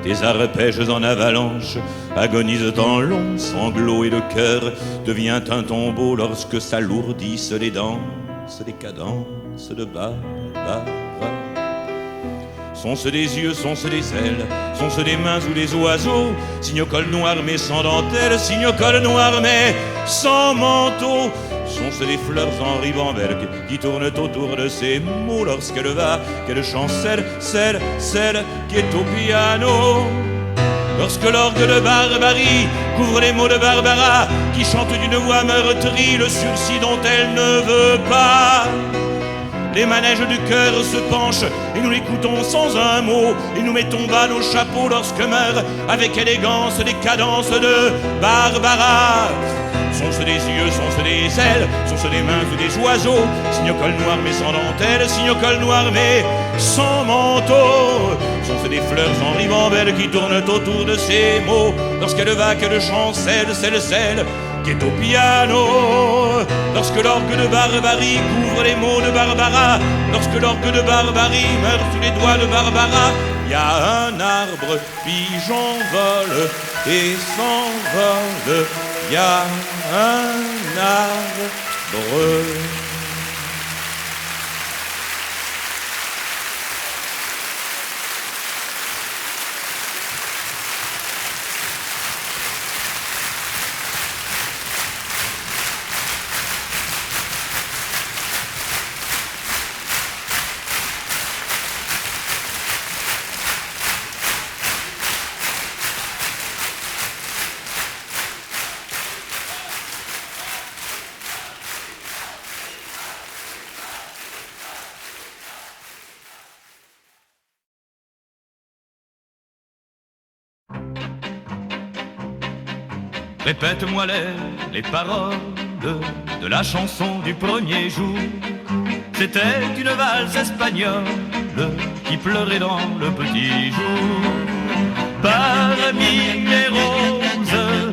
Speaker 5: Des arpèges en avalanche agonisent en longs sanglots et le cœur devient un tombeau lorsque s'alourdissent les danses, les cadences de Barbara. Sont-ce des yeux, sont-ce des ailes, sont-ce des mains ou des oiseaux? Signe au col noir mais sans dentelle, signe au col noir mais sans manteau. Sont-ce des fleurs en ribambelle qui tournent autour de ces mots lorsqu'elle va, qu'elle chancelle, celle qui est au piano? Lorsque l'orgue de Barbarie couvre les mots de Barbara, qui chante d'une voix meurtrie le sursis dont elle ne veut pas. Les manèges du cœur se penchent et nous l'écoutons sans un mot et nous mettons bas nos chapeaux lorsque meurent avec élégance les cadences de Barbara. Sont-ce des yeux, sont-ce des ailes, sont-ce des mains ou des oiseaux? Signe au col noir mais sans dentelle, signe au col noir mais sans manteau. Sont-ce des fleurs en ribambelle qui tournent autour de ces mots lorsqu'elle va, qu'elle chancelle, celle qui est au piano? Lorsque l'orgue de Barbarie couvre les mots de Barbara, lorsque l'orgue de Barbarie meurt sous les doigts de Barbara, y a un arbre, pigeon vole et s'envole, y a un arbre.
Speaker 2: Répète-moi les paroles de la chanson du premier jour. C'était une valse espagnole qui pleurait dans le petit jour. Parmi les roses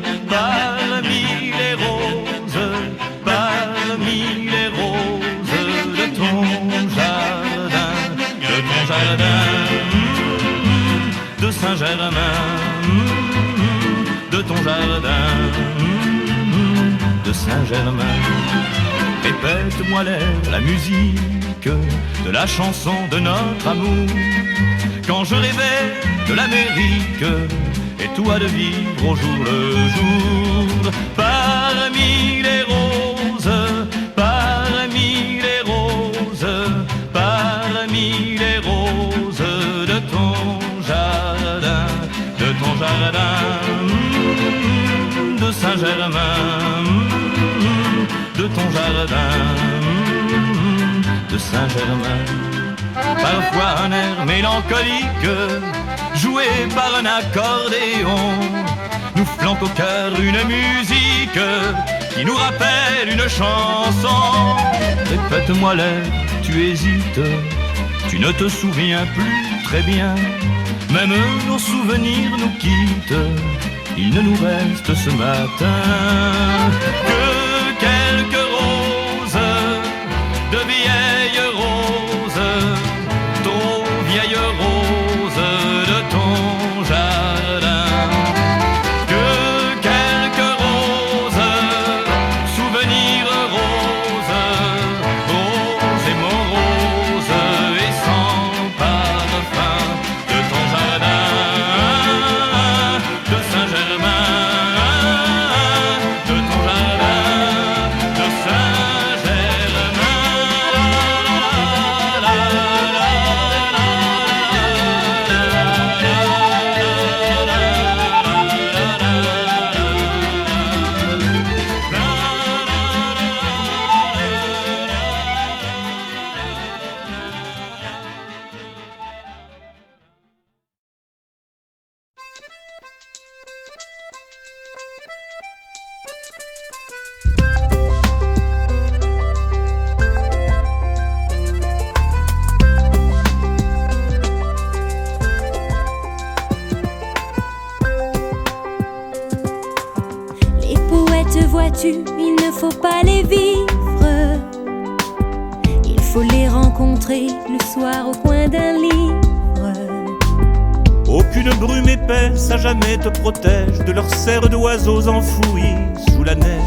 Speaker 2: Saint-Germain. Répète-moi la musique de la chanson de notre amour. Quand je rêvais de l'Amérique et toi de vivre au jour le jour. Parmi les roses, parmi les roses, parmi les roses de ton jardin, de Saint-Germain, de ton jardin, de Saint-Germain. Parfois un air mélancolique, joué par un accordéon, nous flanque au cœur une musique qui nous rappelle une chanson. Répète-moi l'air, tu hésites, tu ne te souviens plus très bien. Même nos souvenirs nous quittent, il ne nous reste ce matin que quelques roses, de vieilles roses, trop vieilles roses de ton jardin. Que quelques roses, souvenirs roses, roses et moroses et sans parfum de ton jardin, de Saint-Germain, de ton jardin, de Saint-Germain.
Speaker 4: Les poètes, vois-tu, il ne faut pas les vivre. Il faut les rencontrer le soir au coin d'un livre.
Speaker 5: Aucune brume épaisse à jamais te protège de leurs serres d'oiseaux enfouis sous la neige.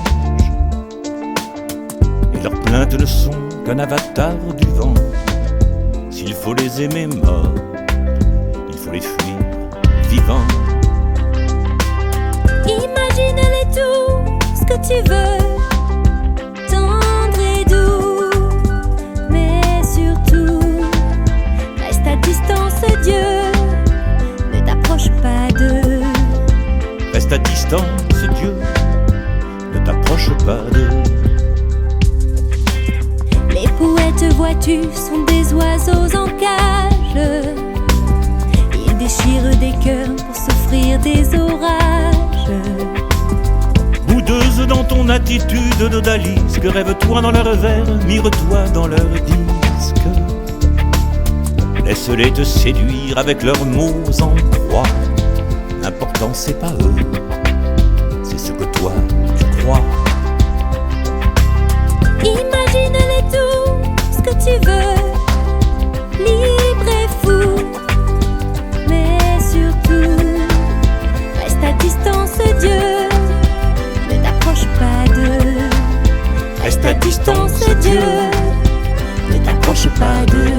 Speaker 5: Et leurs plaintes ne sont qu'un avatar du vent. S'il faut les aimer morts, il faut les fuir vivants.
Speaker 4: Imagine-les tout ce que tu veux, tendre et doux. Mais surtout, reste à distance, Dieu, ne t'approche pas d'eux.
Speaker 5: Reste à distance, Dieu, ne t'approche pas d'eux.
Speaker 4: Les poètes, vois-tu, sont des oiseaux en cage. Ils déchirent des cœurs pour s'offrir des orages.
Speaker 5: Boudeuse dans ton attitude d'odalisque, rêve-toi dans leur verre, mire-toi dans leur disque. Laisse-les te séduire avec leurs mots en proie. L'important c'est pas eux, c'est ce que toi tu crois.
Speaker 4: Imagine-les tout ce que tu veux, libre et fou. Mais surtout, reste à distance, Dieu, ne t'approche pas d'eux.
Speaker 5: Reste à distance,
Speaker 4: Dieu, ne t'approche pas d'eux.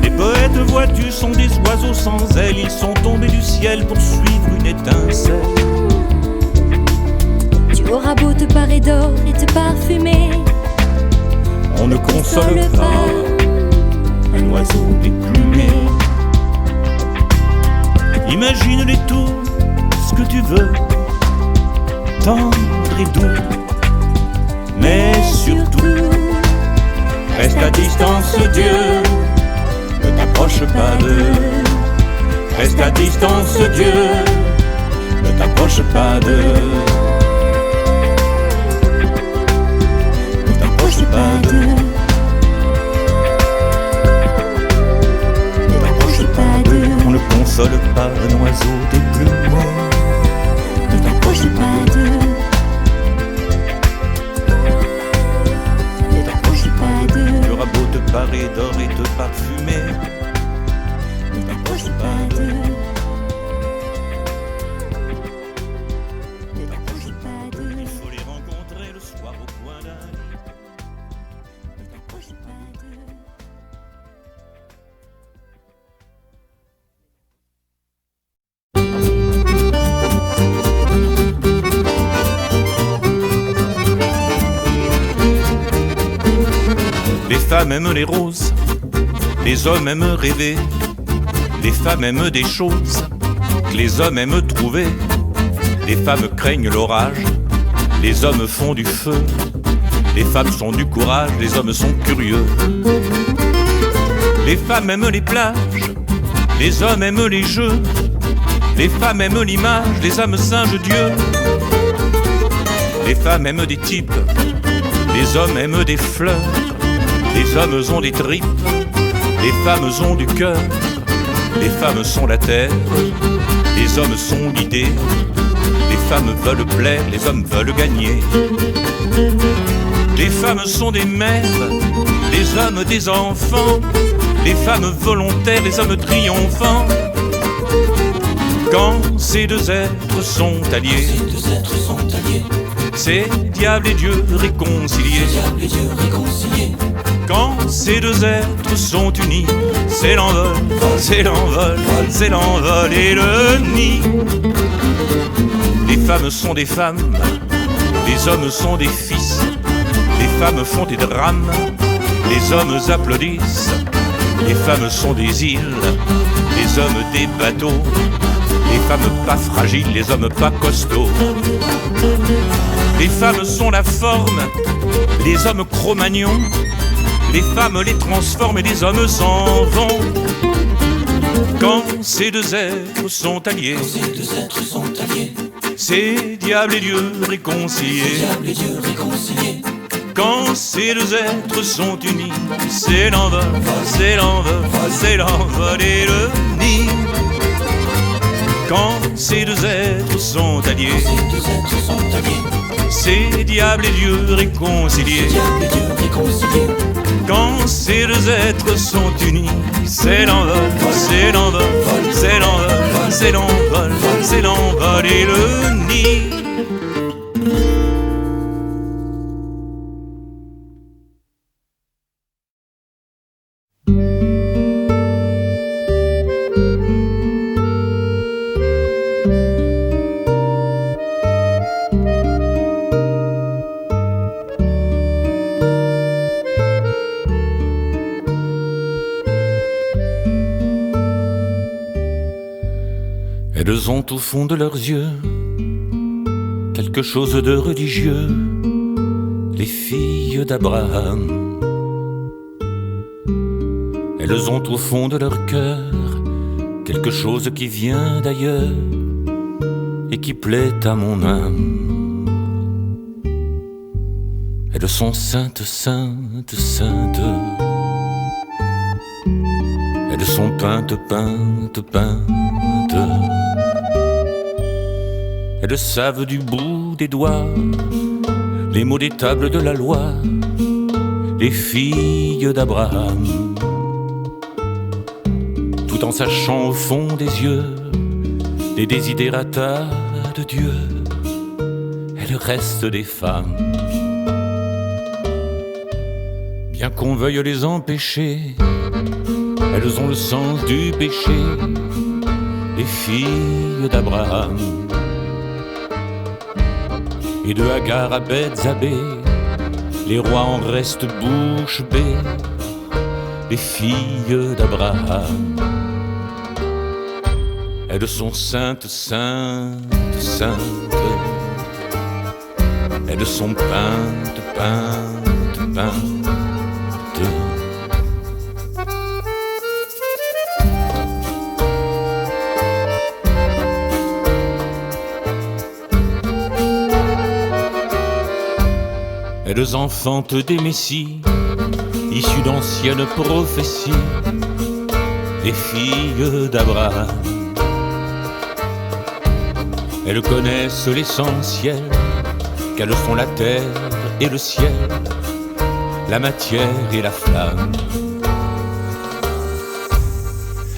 Speaker 5: Les poètes, vois-tu, sont des oiseaux sans ailes. Ils sont tombés du ciel pour suivre une étincelle.
Speaker 4: Tu auras beau te parer d'or et te parfumer,
Speaker 5: On ne console pas un oiseau déplumé. Imagine-les tout ce que tu veux, tendre et doux. Mais surtout, reste à distance, Dieu, ne t'approche pas d'eux. Reste à distance, Dieu, ne t'approche pas d'eux. Ne t'approche pas d'eux. Ne t'approche pas d'eux. On ne console pas un oiseau déplumé.
Speaker 4: ne t'approche pas d'eux. Ne t'approche pas d'eux.
Speaker 5: Tu auras beau te parer d'or et te parer parfumées.
Speaker 4: Ne t'approche pas d'eux. Ne t'approche pas d'eux.
Speaker 5: Il faut les rencontrer le soir au coin d'un lit.
Speaker 4: Ne t'approche pas d'eux.
Speaker 5: Les femmes aiment les roses, les hommes aiment rêver. Les femmes aiment des choses que les hommes aiment trouver. Les femmes craignent l'orage, les hommes font du feu. Les femmes sont du courage, les hommes sont curieux. Les femmes aiment les plages, les hommes aiment les jeux. Les femmes aiment l'image, les hommes singent Dieu. Les femmes aiment des types, les hommes aiment des fleurs. Les hommes ont des tripes, les femmes ont du cœur. Les femmes sont la terre, les hommes sont l'idée. Les femmes veulent plaire, les hommes veulent gagner. Les femmes sont des mères, les hommes des enfants. Les femmes volontaires, les hommes triomphants. Quand ces deux êtres sont alliés, c'est diable et Dieu réconciliés. Quand ces deux êtres sont unis, c'est l'envol, c'est l'envol, c'est l'envol et le nid. Les femmes sont des femmes, les hommes sont des fils. Les femmes font des drames, les hommes applaudissent. Les femmes sont des îles, les hommes des bateaux. Les femmes pas fragiles, les hommes pas costauds. Les femmes sont la forme, les hommes Cro-Magnons. Les femmes les transforment et les hommes s'en vont. Quand ces deux êtres sont alliés, c'est diable et Dieu réconciliés. Quand ces deux êtres sont unis, c'est l'envol, c'est l'envol, c'est l'envol et le nid. Quand ces deux êtres sont alliés, c'est diable et Dieu réconciliés. Quand ces deux êtres sont unis, c'est l'envol, c'est l'envol, c'est l'envol, c'est l'envol, c'est l'envol et le nid. Elles ont au fond de leurs yeux quelque chose de religieux, les filles d'Abraham. Elles ont au fond de leur cœur quelque chose qui vient d'ailleurs et qui plaît à mon âme. Elles sont saintes, saintes, saintes. Elles sont peintes, peintes, peintes. Elles savent du bout des doigts les mots des tables de la loi, les filles d'Abraham. Tout en sachant au fond des yeux les désidératas de Dieu, elles restent des femmes. Bien qu'on veuille les empêcher, elles ont le sens du péché, les filles d'Abraham. Et de Hagar à Bethzabée, les rois en restent bouche bée, les filles d'Abraham. Elles sont saintes, saintes, saintes. Elles sont peintes, peintes, peintes. Elles enfantent des messies, issus d'anciennes prophéties, les filles d'Abraham. Elles connaissent l'essentiel, qu'elles sont la terre et le ciel, la matière et la flamme.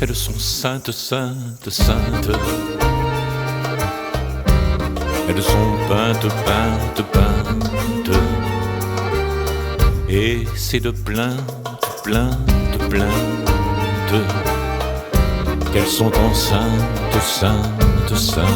Speaker 5: elles sont saintes, saintes, saintes. Elles sont peintes, peintes, peintes. Et c'est de plaintes, plaintes, plaintes qu'elles sont enceintes, saintes, saintes.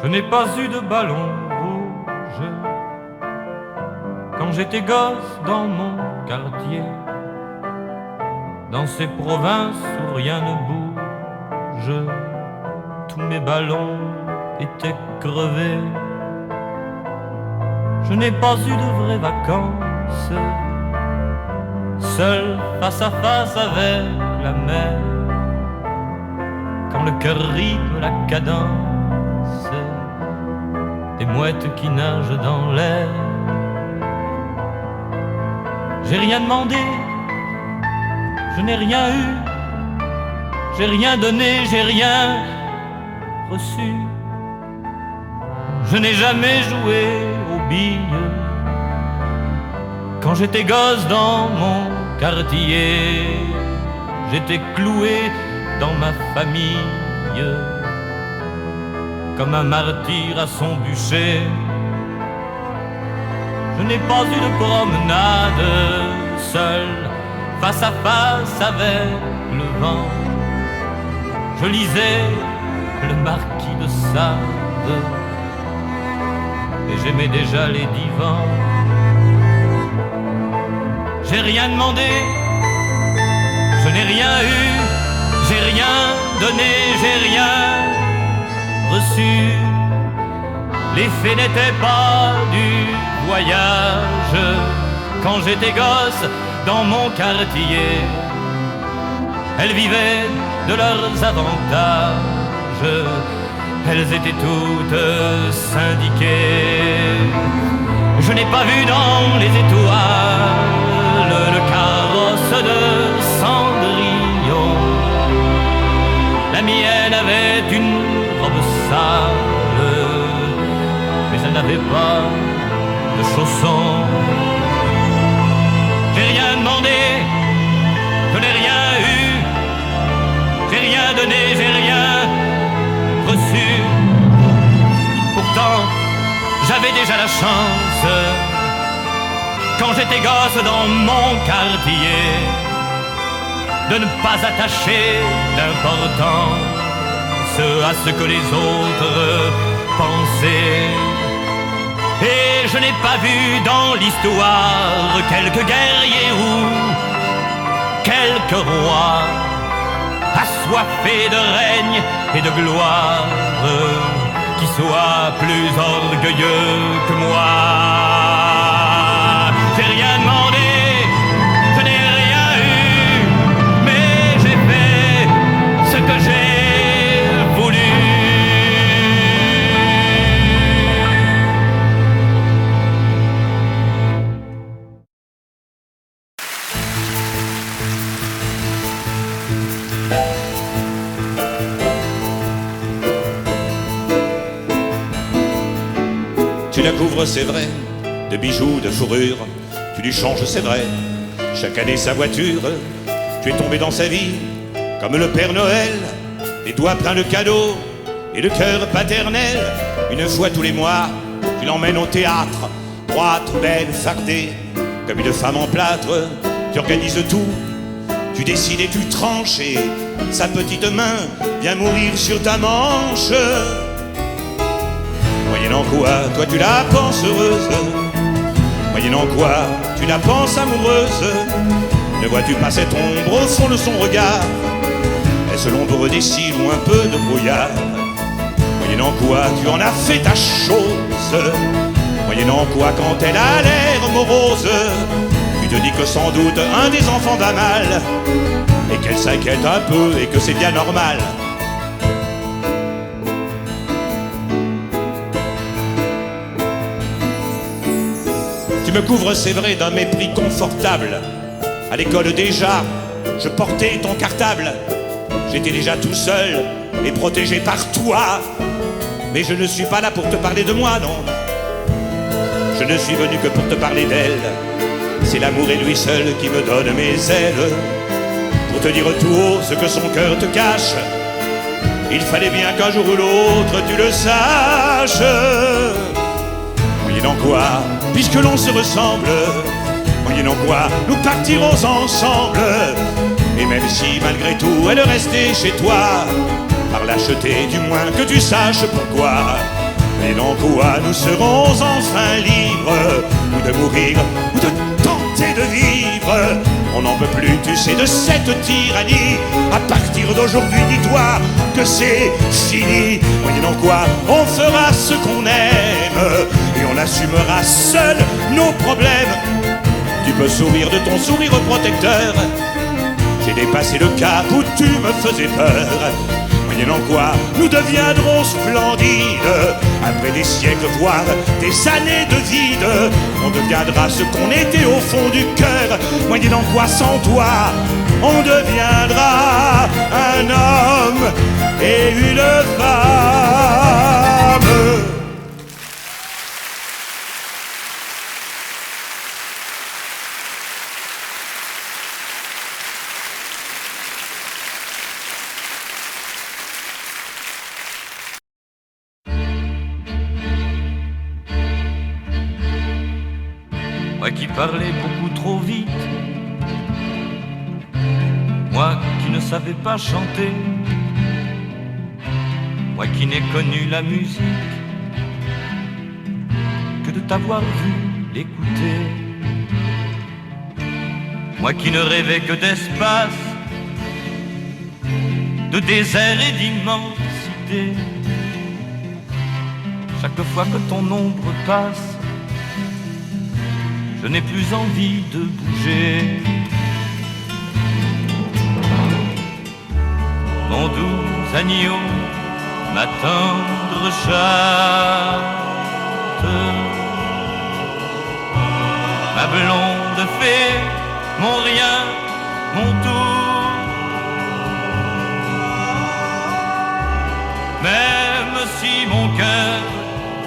Speaker 2: Je n'ai pas eu de ballon rouge quand j'étais gosse dans mon quartier, dans ces provinces où rien ne bouge. Tous mes ballons étaient crevés. Je n'ai pas eu de vraies vacances, seul face à face avec la mer, quand le cœur rythme la cadence des mouettes qui nagent dans l'air. J'ai rien demandé, je n'ai rien eu, j'ai rien donné, j'ai rien reçu. Je n'ai jamais joué aux billes quand j'étais gosse dans mon quartier. J'étais cloué dans ma famille comme un martyr à son bûcher. Je n'ai pas eu de promenade seul, face à face avec le vent. Je lisais le Marquis de Sade et j'aimais déjà les divans. J'ai rien demandé, je n'ai rien eu, j'ai rien donné, j'ai rien reçu. L'effet n'était pas du voyage quand j'étais gosse dans mon quartier. Elles vivaient de leurs avantages, elles étaient toutes syndiquées. Je n'ai pas vu dans les étoiles le carrosse de Cendrillon. La mienne avait une robe sale, mais elle n'avait pas de chaussons. J'ai rien demandé, je n'ai rien eu, j'ai rien donné, j'ai rien reçu. Pourtant, j'avais déjà la chance, quand j'étais gosse dans mon quartier, de ne pas attacher d'importance à ce que les autres pensaient. Et je n'ai pas vu dans l'histoire quelques guerriers ou quelques rois assoiffés de règne et de gloire qui soient plus orgueilleux que moi. J'ai rien demandé, je n'ai rien eu, mais j'ai fait ce que j'ai voulu.
Speaker 1: la couvres, c'est vrai, de bijoux, de fourrure. Tu lui changes, c'est vrai, chaque année sa voiture. Tu es tombé dans sa vie comme le Père Noël, les doigts pleins de cadeaux et le cœur paternel. Une fois tous les mois, tu l'emmènes au théâtre, droite, belle, fardée, comme une femme en plâtre. Tu organises tout, tu décides et tu tranches, et sa petite main vient mourir sur ta manche. Moyennant quoi, toi tu la penses heureuse, moyennant quoi, tu la penses amoureuse. Ne vois-tu pas cette ombre au fond de son regard? Est-ce l'ombre des cils ou un peu de brouillard? Moyennant quoi, tu en as fait ta chose. Moyennant quoi, quand elle a l'air morose, tu te dis que sans doute un des enfants va mal, et qu'elle s'inquiète un peu et que c'est bien normal. Tu me couvres, c'est vrai, d'un mépris confortable. À l'école déjà, je portais ton cartable. J'étais déjà tout seul et protégé par toi. Mais je ne suis pas là pour te parler de moi, non. Je ne suis venu que pour te parler d'elle. C'est l'amour et lui seul qui me donne mes ailes. Pour te dire tout haut ce que son cœur te cache. Il fallait bien qu'un jour ou l'autre tu le saches. Moyennant quoi, puisque l'on se ressemble, moyennant quoi, nous partirons ensemble. Et même si malgré tout elle restait chez toi, par lâcheté du moins que tu saches pourquoi. Moyennant quoi, nous serons enfin libres, ou de mourir, ou de tenter de vivre. On n'en peut plus, tu sais, de cette tyrannie. À partir d'aujourd'hui, dis-toi que c'est fini. Moyennant quoi, on fera ce qu'on aime, et on assumera seul nos problèmes. Tu peux sourire de ton sourire protecteur. J'ai dépassé le cap où tu me faisais peur. Moyennant quoi, nous deviendrons splendides. Après des siècles, voire des années de vide, on deviendra ce qu'on était au fond du cœur. Moyennant quoi, sans toi, on deviendra un homme et une femme.
Speaker 2: Moi qui parlais beaucoup trop vite, moi qui ne savais pas chanter, moi qui n'ai connu la musique que de t'avoir vu l'écouter, moi qui ne rêvais que d'espace, de désert et d'immensité. Chaque fois que ton ombre passe, je n'ai plus envie de bouger. Mon doux agneau, ma tendre chatte, ma blonde fée, mon rien, mon tout. Même si mon cœur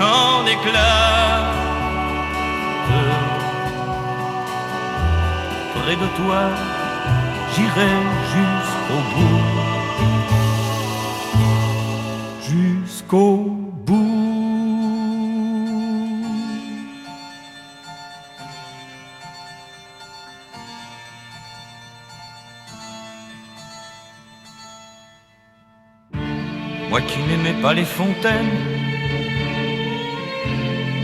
Speaker 2: en éclate, près de toi, j'irai jusqu'au bout. Jusqu'au bout. Moi qui n'aimais pas les fontaines,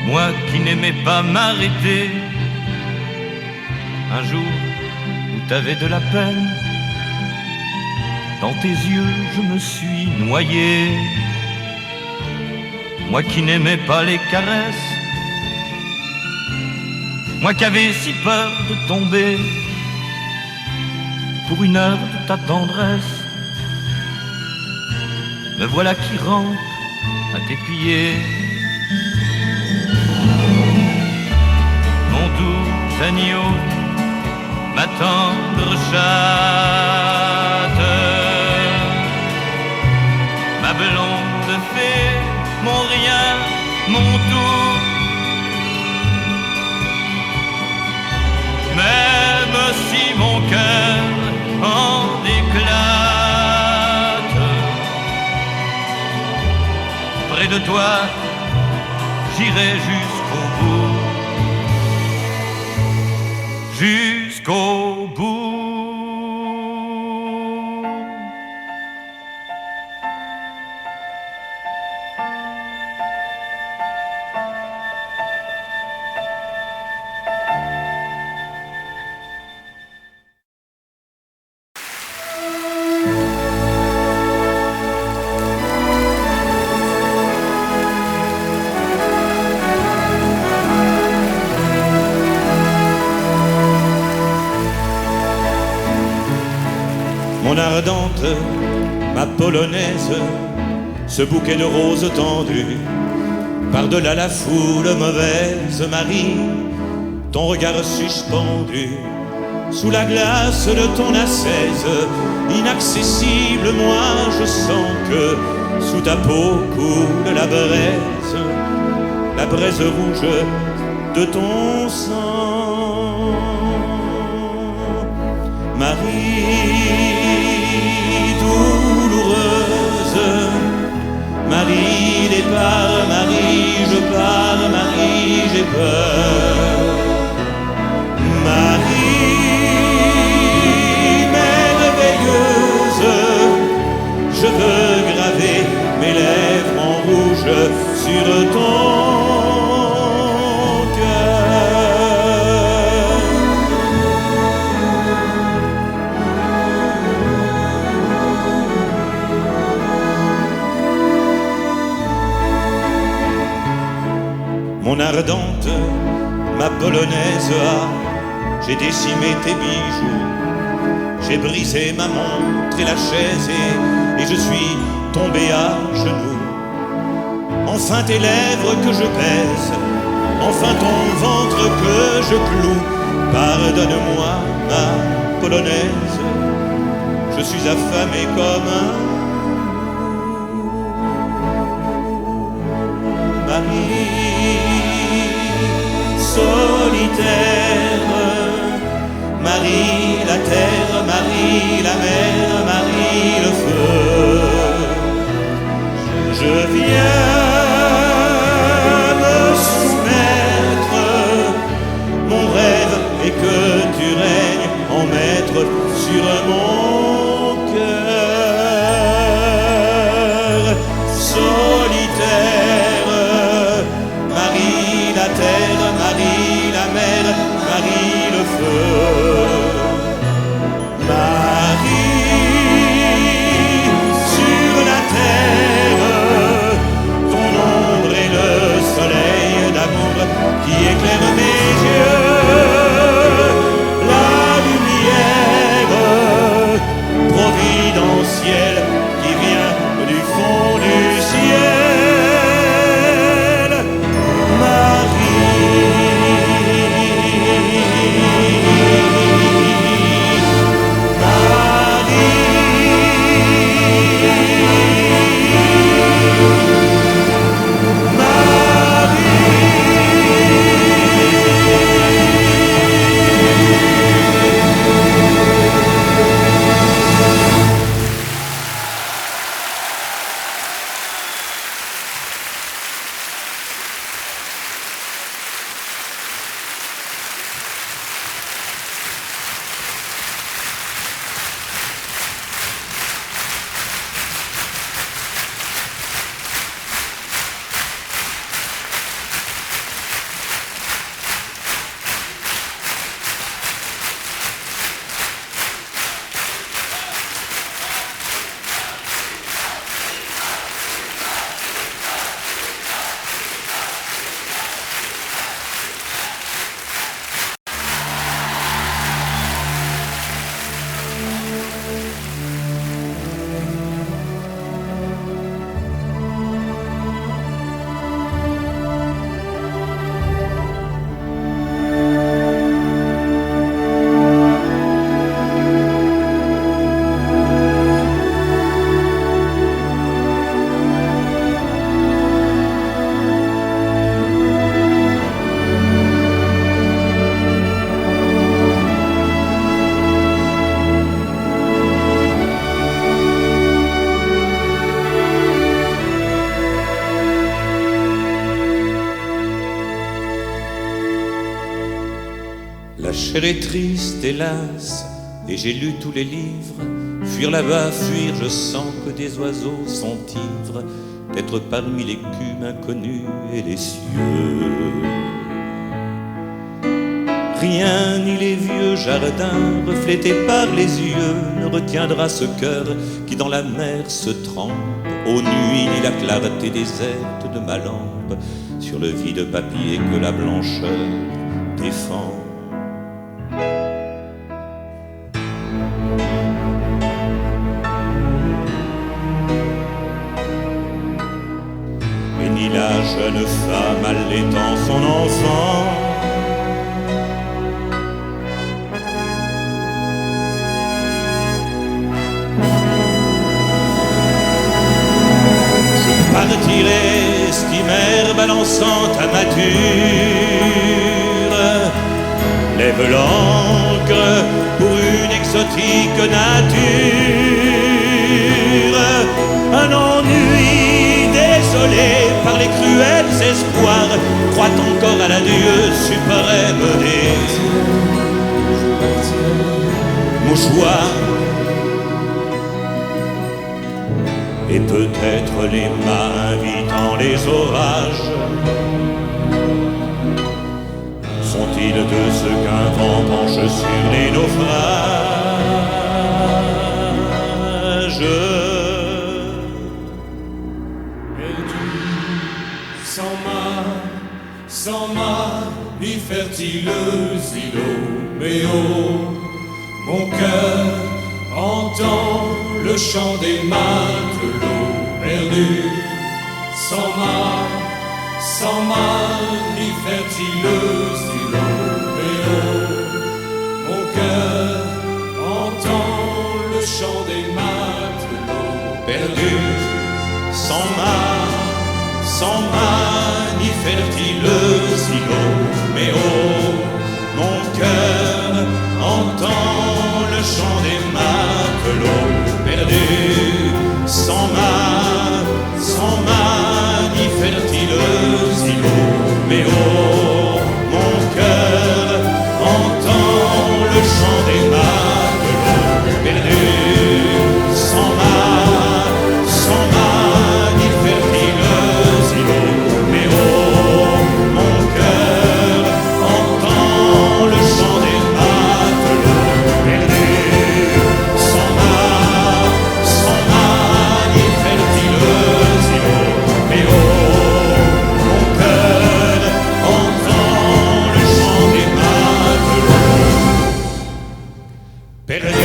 Speaker 2: moi qui n'aimais pas m'arrêter, un jour où t'avais de la peine, dans tes yeux je me suis noyé. Moi qui n'aimais pas les caresses, moi qui avais si peur de tomber pour une heure de ta tendresse, me voilà qui rampe à tes pieds. Mon doux agneau, ma tendre chatte, ma blonde fée, mon rien, mon tout. toi, j'irai jusqu'au bout. Jusqu'au bout.
Speaker 1: Mon ardente, ma polonaise, ce bouquet de roses tendues, par-delà la foule mauvaise, Marie, ton regard suspendu, sous la glace de ton ascèse, inaccessible, moi je sens que sous ta peau coule la braise rouge de ton sang. Marie douloureuse, Marie départ, Marie je pars, Marie j'ai peur. Marie merveilleuse, je veux graver mes lèvres en rouge sur ton mon ardente, ma polonaise, j'ai décimé tes bijoux, j'ai brisé ma montre et la chaise et je suis tombé à genoux. Enfin tes lèvres que je baise, enfin ton ventre que je cloue, pardonne-moi ma polonaise, je suis affamé comme un solitaire, Marie la terre, Marie la mer, Marie le feu. Je viens me soumettre, mon rêve est que tu règnes en maître sur mon cœur. Solitaire, Marie la terre, Marie la mer, Marie le feu. Marie sur la terre, ton ombre est le soleil d'amour qui éclaire mes yeux. La lumière
Speaker 5: Chère et triste, hélas, et j'ai lu tous les livres. Fuir là-bas, fuir, je sens que des oiseaux sont ivres d'être parmi l'écume inconnue et les cieux. Rien ni les vieux jardins reflétés par les yeux ne retiendra ce cœur qui dans la mer se trempe aux nuits ni la clarté déserte de ma lampe sur le vide papier que la blancheur défend. Et ni la jeune femme allaitant son enfant, partirai, steamer balançant ta mature, lève l'ancre pour une exotique nature. Un ennui désolé par les cruels espoirs croit encore à l'adieu suprême des mouchoirs. Et peut-être les mains invitant les orages sont-ils de ceux qu'un vent penche sur les naufrages.
Speaker 3: Perdu, sans mât, ni fertiles îlots, mais oh, mon cœur entend le chant des matelots perdus, sans mât, ni fertiles îlots, mais oh, mon cœur entend le chant des matelots
Speaker 5: Perdus, sans mât, ni fertiles îlots, mais oh, mon cœur entend le chant des matelots perdus, sans mât, ni fertiles îlots, mais oh, mon cœur entend le chant des matelots perdus, sans mât, ni fertiles îlots, mais oh, mon cœur entend le chant des matelots perdus, sans mât, ni fertiles îlots, mais oh, mon cœur entend le chant des matelots perdus.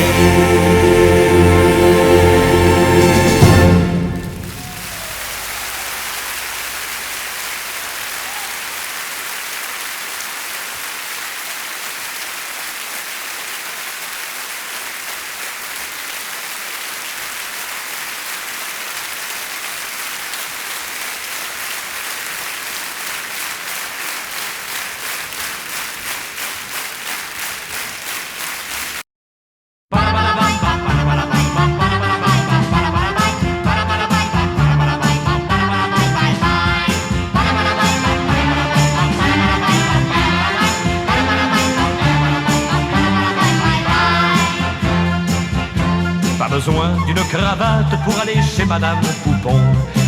Speaker 2: Besoin d'une cravate pour aller chez Madame Poupon.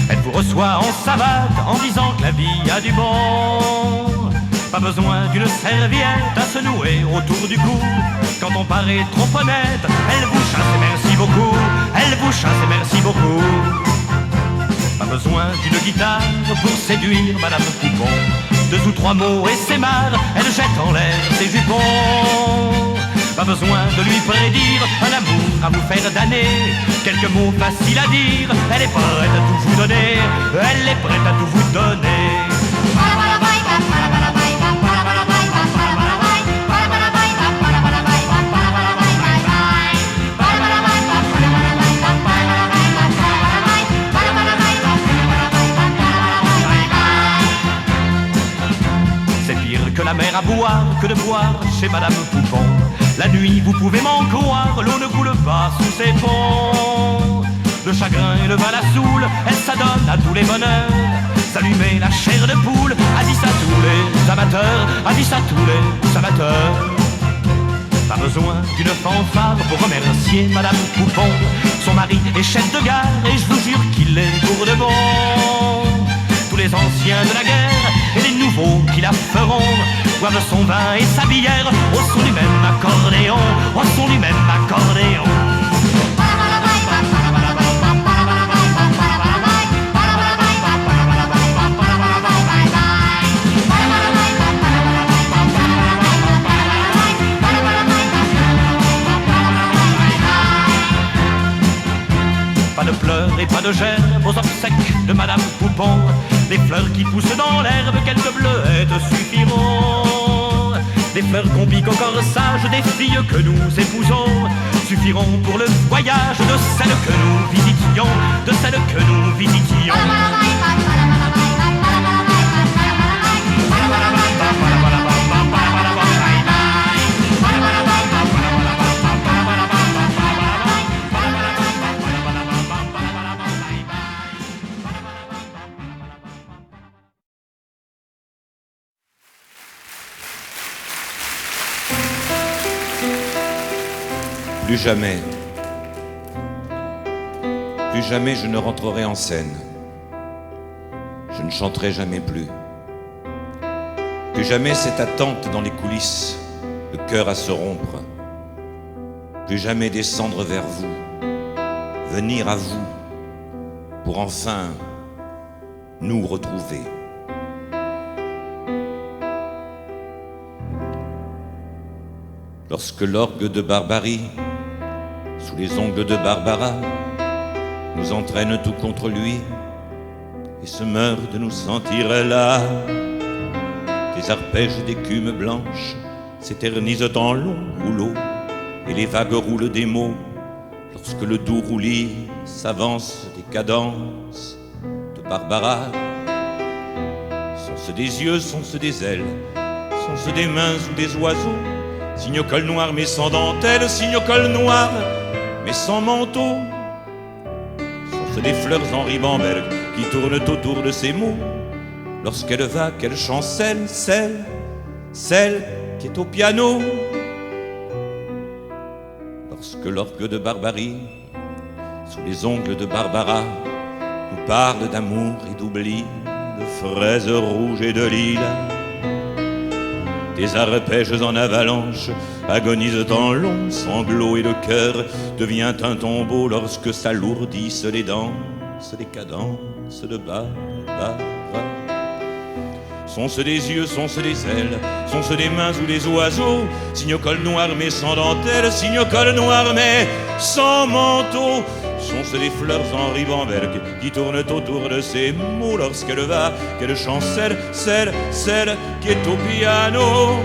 Speaker 2: Elle vous reçoit en savate en disant que la vie a du bon. Pas besoin d'une serviette à se nouer autour du cou. Quand on paraît trop honnête, elle vous chasse et merci beaucoup. Elle vous chasse et merci beaucoup. Pas besoin d'une guitare pour séduire Madame Poupon. 2 ou 3 mots et c'est marre, elle jette en l'air ses jupons. Pas besoin de lui prédire un amour à vous faire damner. Quelques mots faciles à dire, elle est prête à tout vous donner. Elle est prête à tout vous donner. C'est pire que la mer à boire, que de boire chez Madame Poupon. La nuit, vous pouvez m'en croire, l'eau ne coule pas sous ses ponts. Le chagrin et le vin la saoulent, elle s'adonne à tous les bonheurs. S'allumer la chair de poule, a dit ça tous les amateurs, a dit ça tous les amateurs. Pas besoin d'une fanfare pour remercier Madame Poupon. Son mari est chef de gare et je vous jure qu'il est pour de bon. Tous les anciens de la guerre et les nouveaux qui la feront boivent son vin et sa bière au son du même accordéon, au son du même accordéon. Pas de pleurs et pas de gerbes aux obsèques de Madame Poupon. Des fleurs qui poussent dans l'herbe, quelques bleuettes suffiront. Des fleurs qu'on pique au corsage des filles que nous épousons suffiront pour le voyage de celles que nous visitions, de celles que nous visitions.
Speaker 5: Plus jamais je ne rentrerai en scène. Je ne chanterai jamais plus. Plus jamais cette attente dans les coulisses, le cœur à se rompre. Plus jamais descendre vers vous, venir à vous, pour enfin nous retrouver. Lorsque l'orgue de Barbarie, sous les ongles de Barbara, nous entraîne tout contre lui et se meurt de nous sentir là. Des arpèges d'écume blanche s'éternisent en longs rouleaux et les vagues roulent des mots lorsque le doux roulis s'avance des cadences de Barbara. Sont-ce des yeux, sont-ce des ailes, sont-ce des mains ou des oiseaux? Signe au col noir mais sans dentelle, signe au col noir mais sans manteau. Sont-ce des fleurs en ribambelle qui tournent autour de ces mots? Lorsqu'elle va, qu'elle chancelle, celle qui est au piano. Lorsque l'orgue de Barbarie, sous les ongles de Barbara, nous parle d'amour et d'oubli, de fraises rouges et de lilas. Des arpèges en avalanche agonisent en longs sanglots et le cœur devient un tombeau lorsque s'alourdissent les danses, les cadences de Barbara. Sont-ce des yeux, sont-ce des ailes, sont-ce des mains ou des oiseaux? Signe au col noir mais sans dentelle, signe au col noir mais sans manteau. Sont-ce des fleurs en ribambelle qui tournent autour de ces mots lorsqu'elle va, qu'elle chancelle, celle qui est au piano?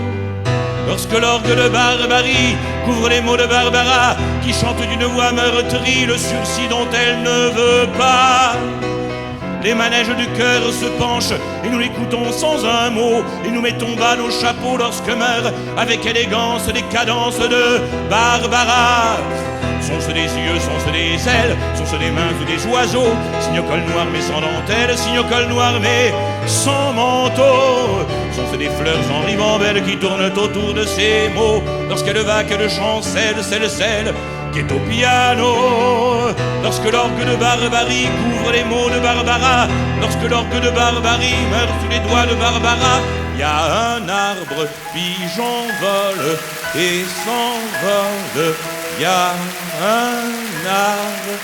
Speaker 5: Lorsque l'orgue de Barbarie couvre les mots de Barbara, qui chante d'une voix meurtrie le sursis dont elle ne veut pas. Les manèges du cœur se penchent et nous l'écoutons sans un mot et nous mettons bas nos chapeaux lorsque meurent avec élégance les cadences de Barbara. Sont-ce des yeux, sont-ce des ailes, sont-ce des mains ou des oiseaux? Signe au col noir mais sans dentelle, signe au col noir mais sans manteau. Sont-ce des fleurs en ribambelle qui tournent autour de ces mots lorsqu'elle va, qu'elle chancelle, celle qui est au piano? Lorsque l'orgue de Barbarie couvre les mots de Barbara, lorsque l'orgue de Barbarie meurt sous les doigts de Barbara, il y a un arbre, pigeon vole et s'envole. Il y a un arbre.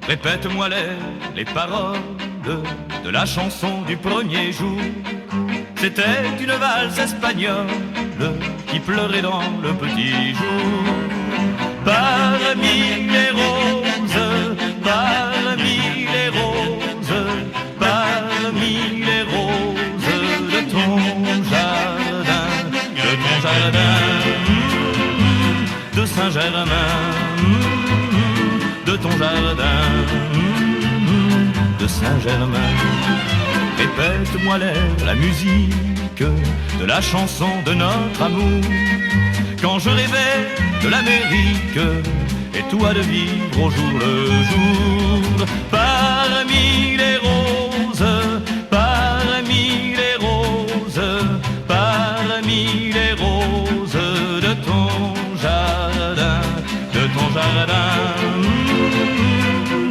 Speaker 2: Répète-moi les paroles de la chanson du premier jour. C'était une valse espagnole qui pleurait dans le petit jour. Parmi les roses parmi les roses, parmi les roses de ton jardin, de Saint-Germain, de ton jardin, de Saint-Germain. Répète-moi la musique de la chanson de notre amour. Quand je rêvais de l'Amérique et toi de vivre au jour le jour. Parmi les roses, parmi les roses, parmi les roses de ton jardin,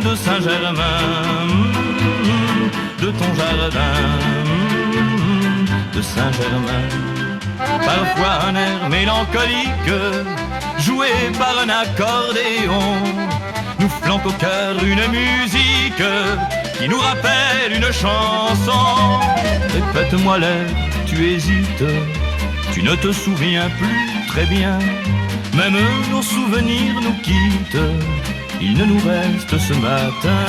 Speaker 2: de Saint-Germain, de ton jardin, de Saint-Germain. Parfois un air mélancolique, joué par un accordéon, nous flanque au cœur une musique qui nous rappelle une chanson. Répète-moi l'air, tu hésites, tu ne te souviens plus très bien. Même nos souvenirs nous quittent, il ne nous reste ce matin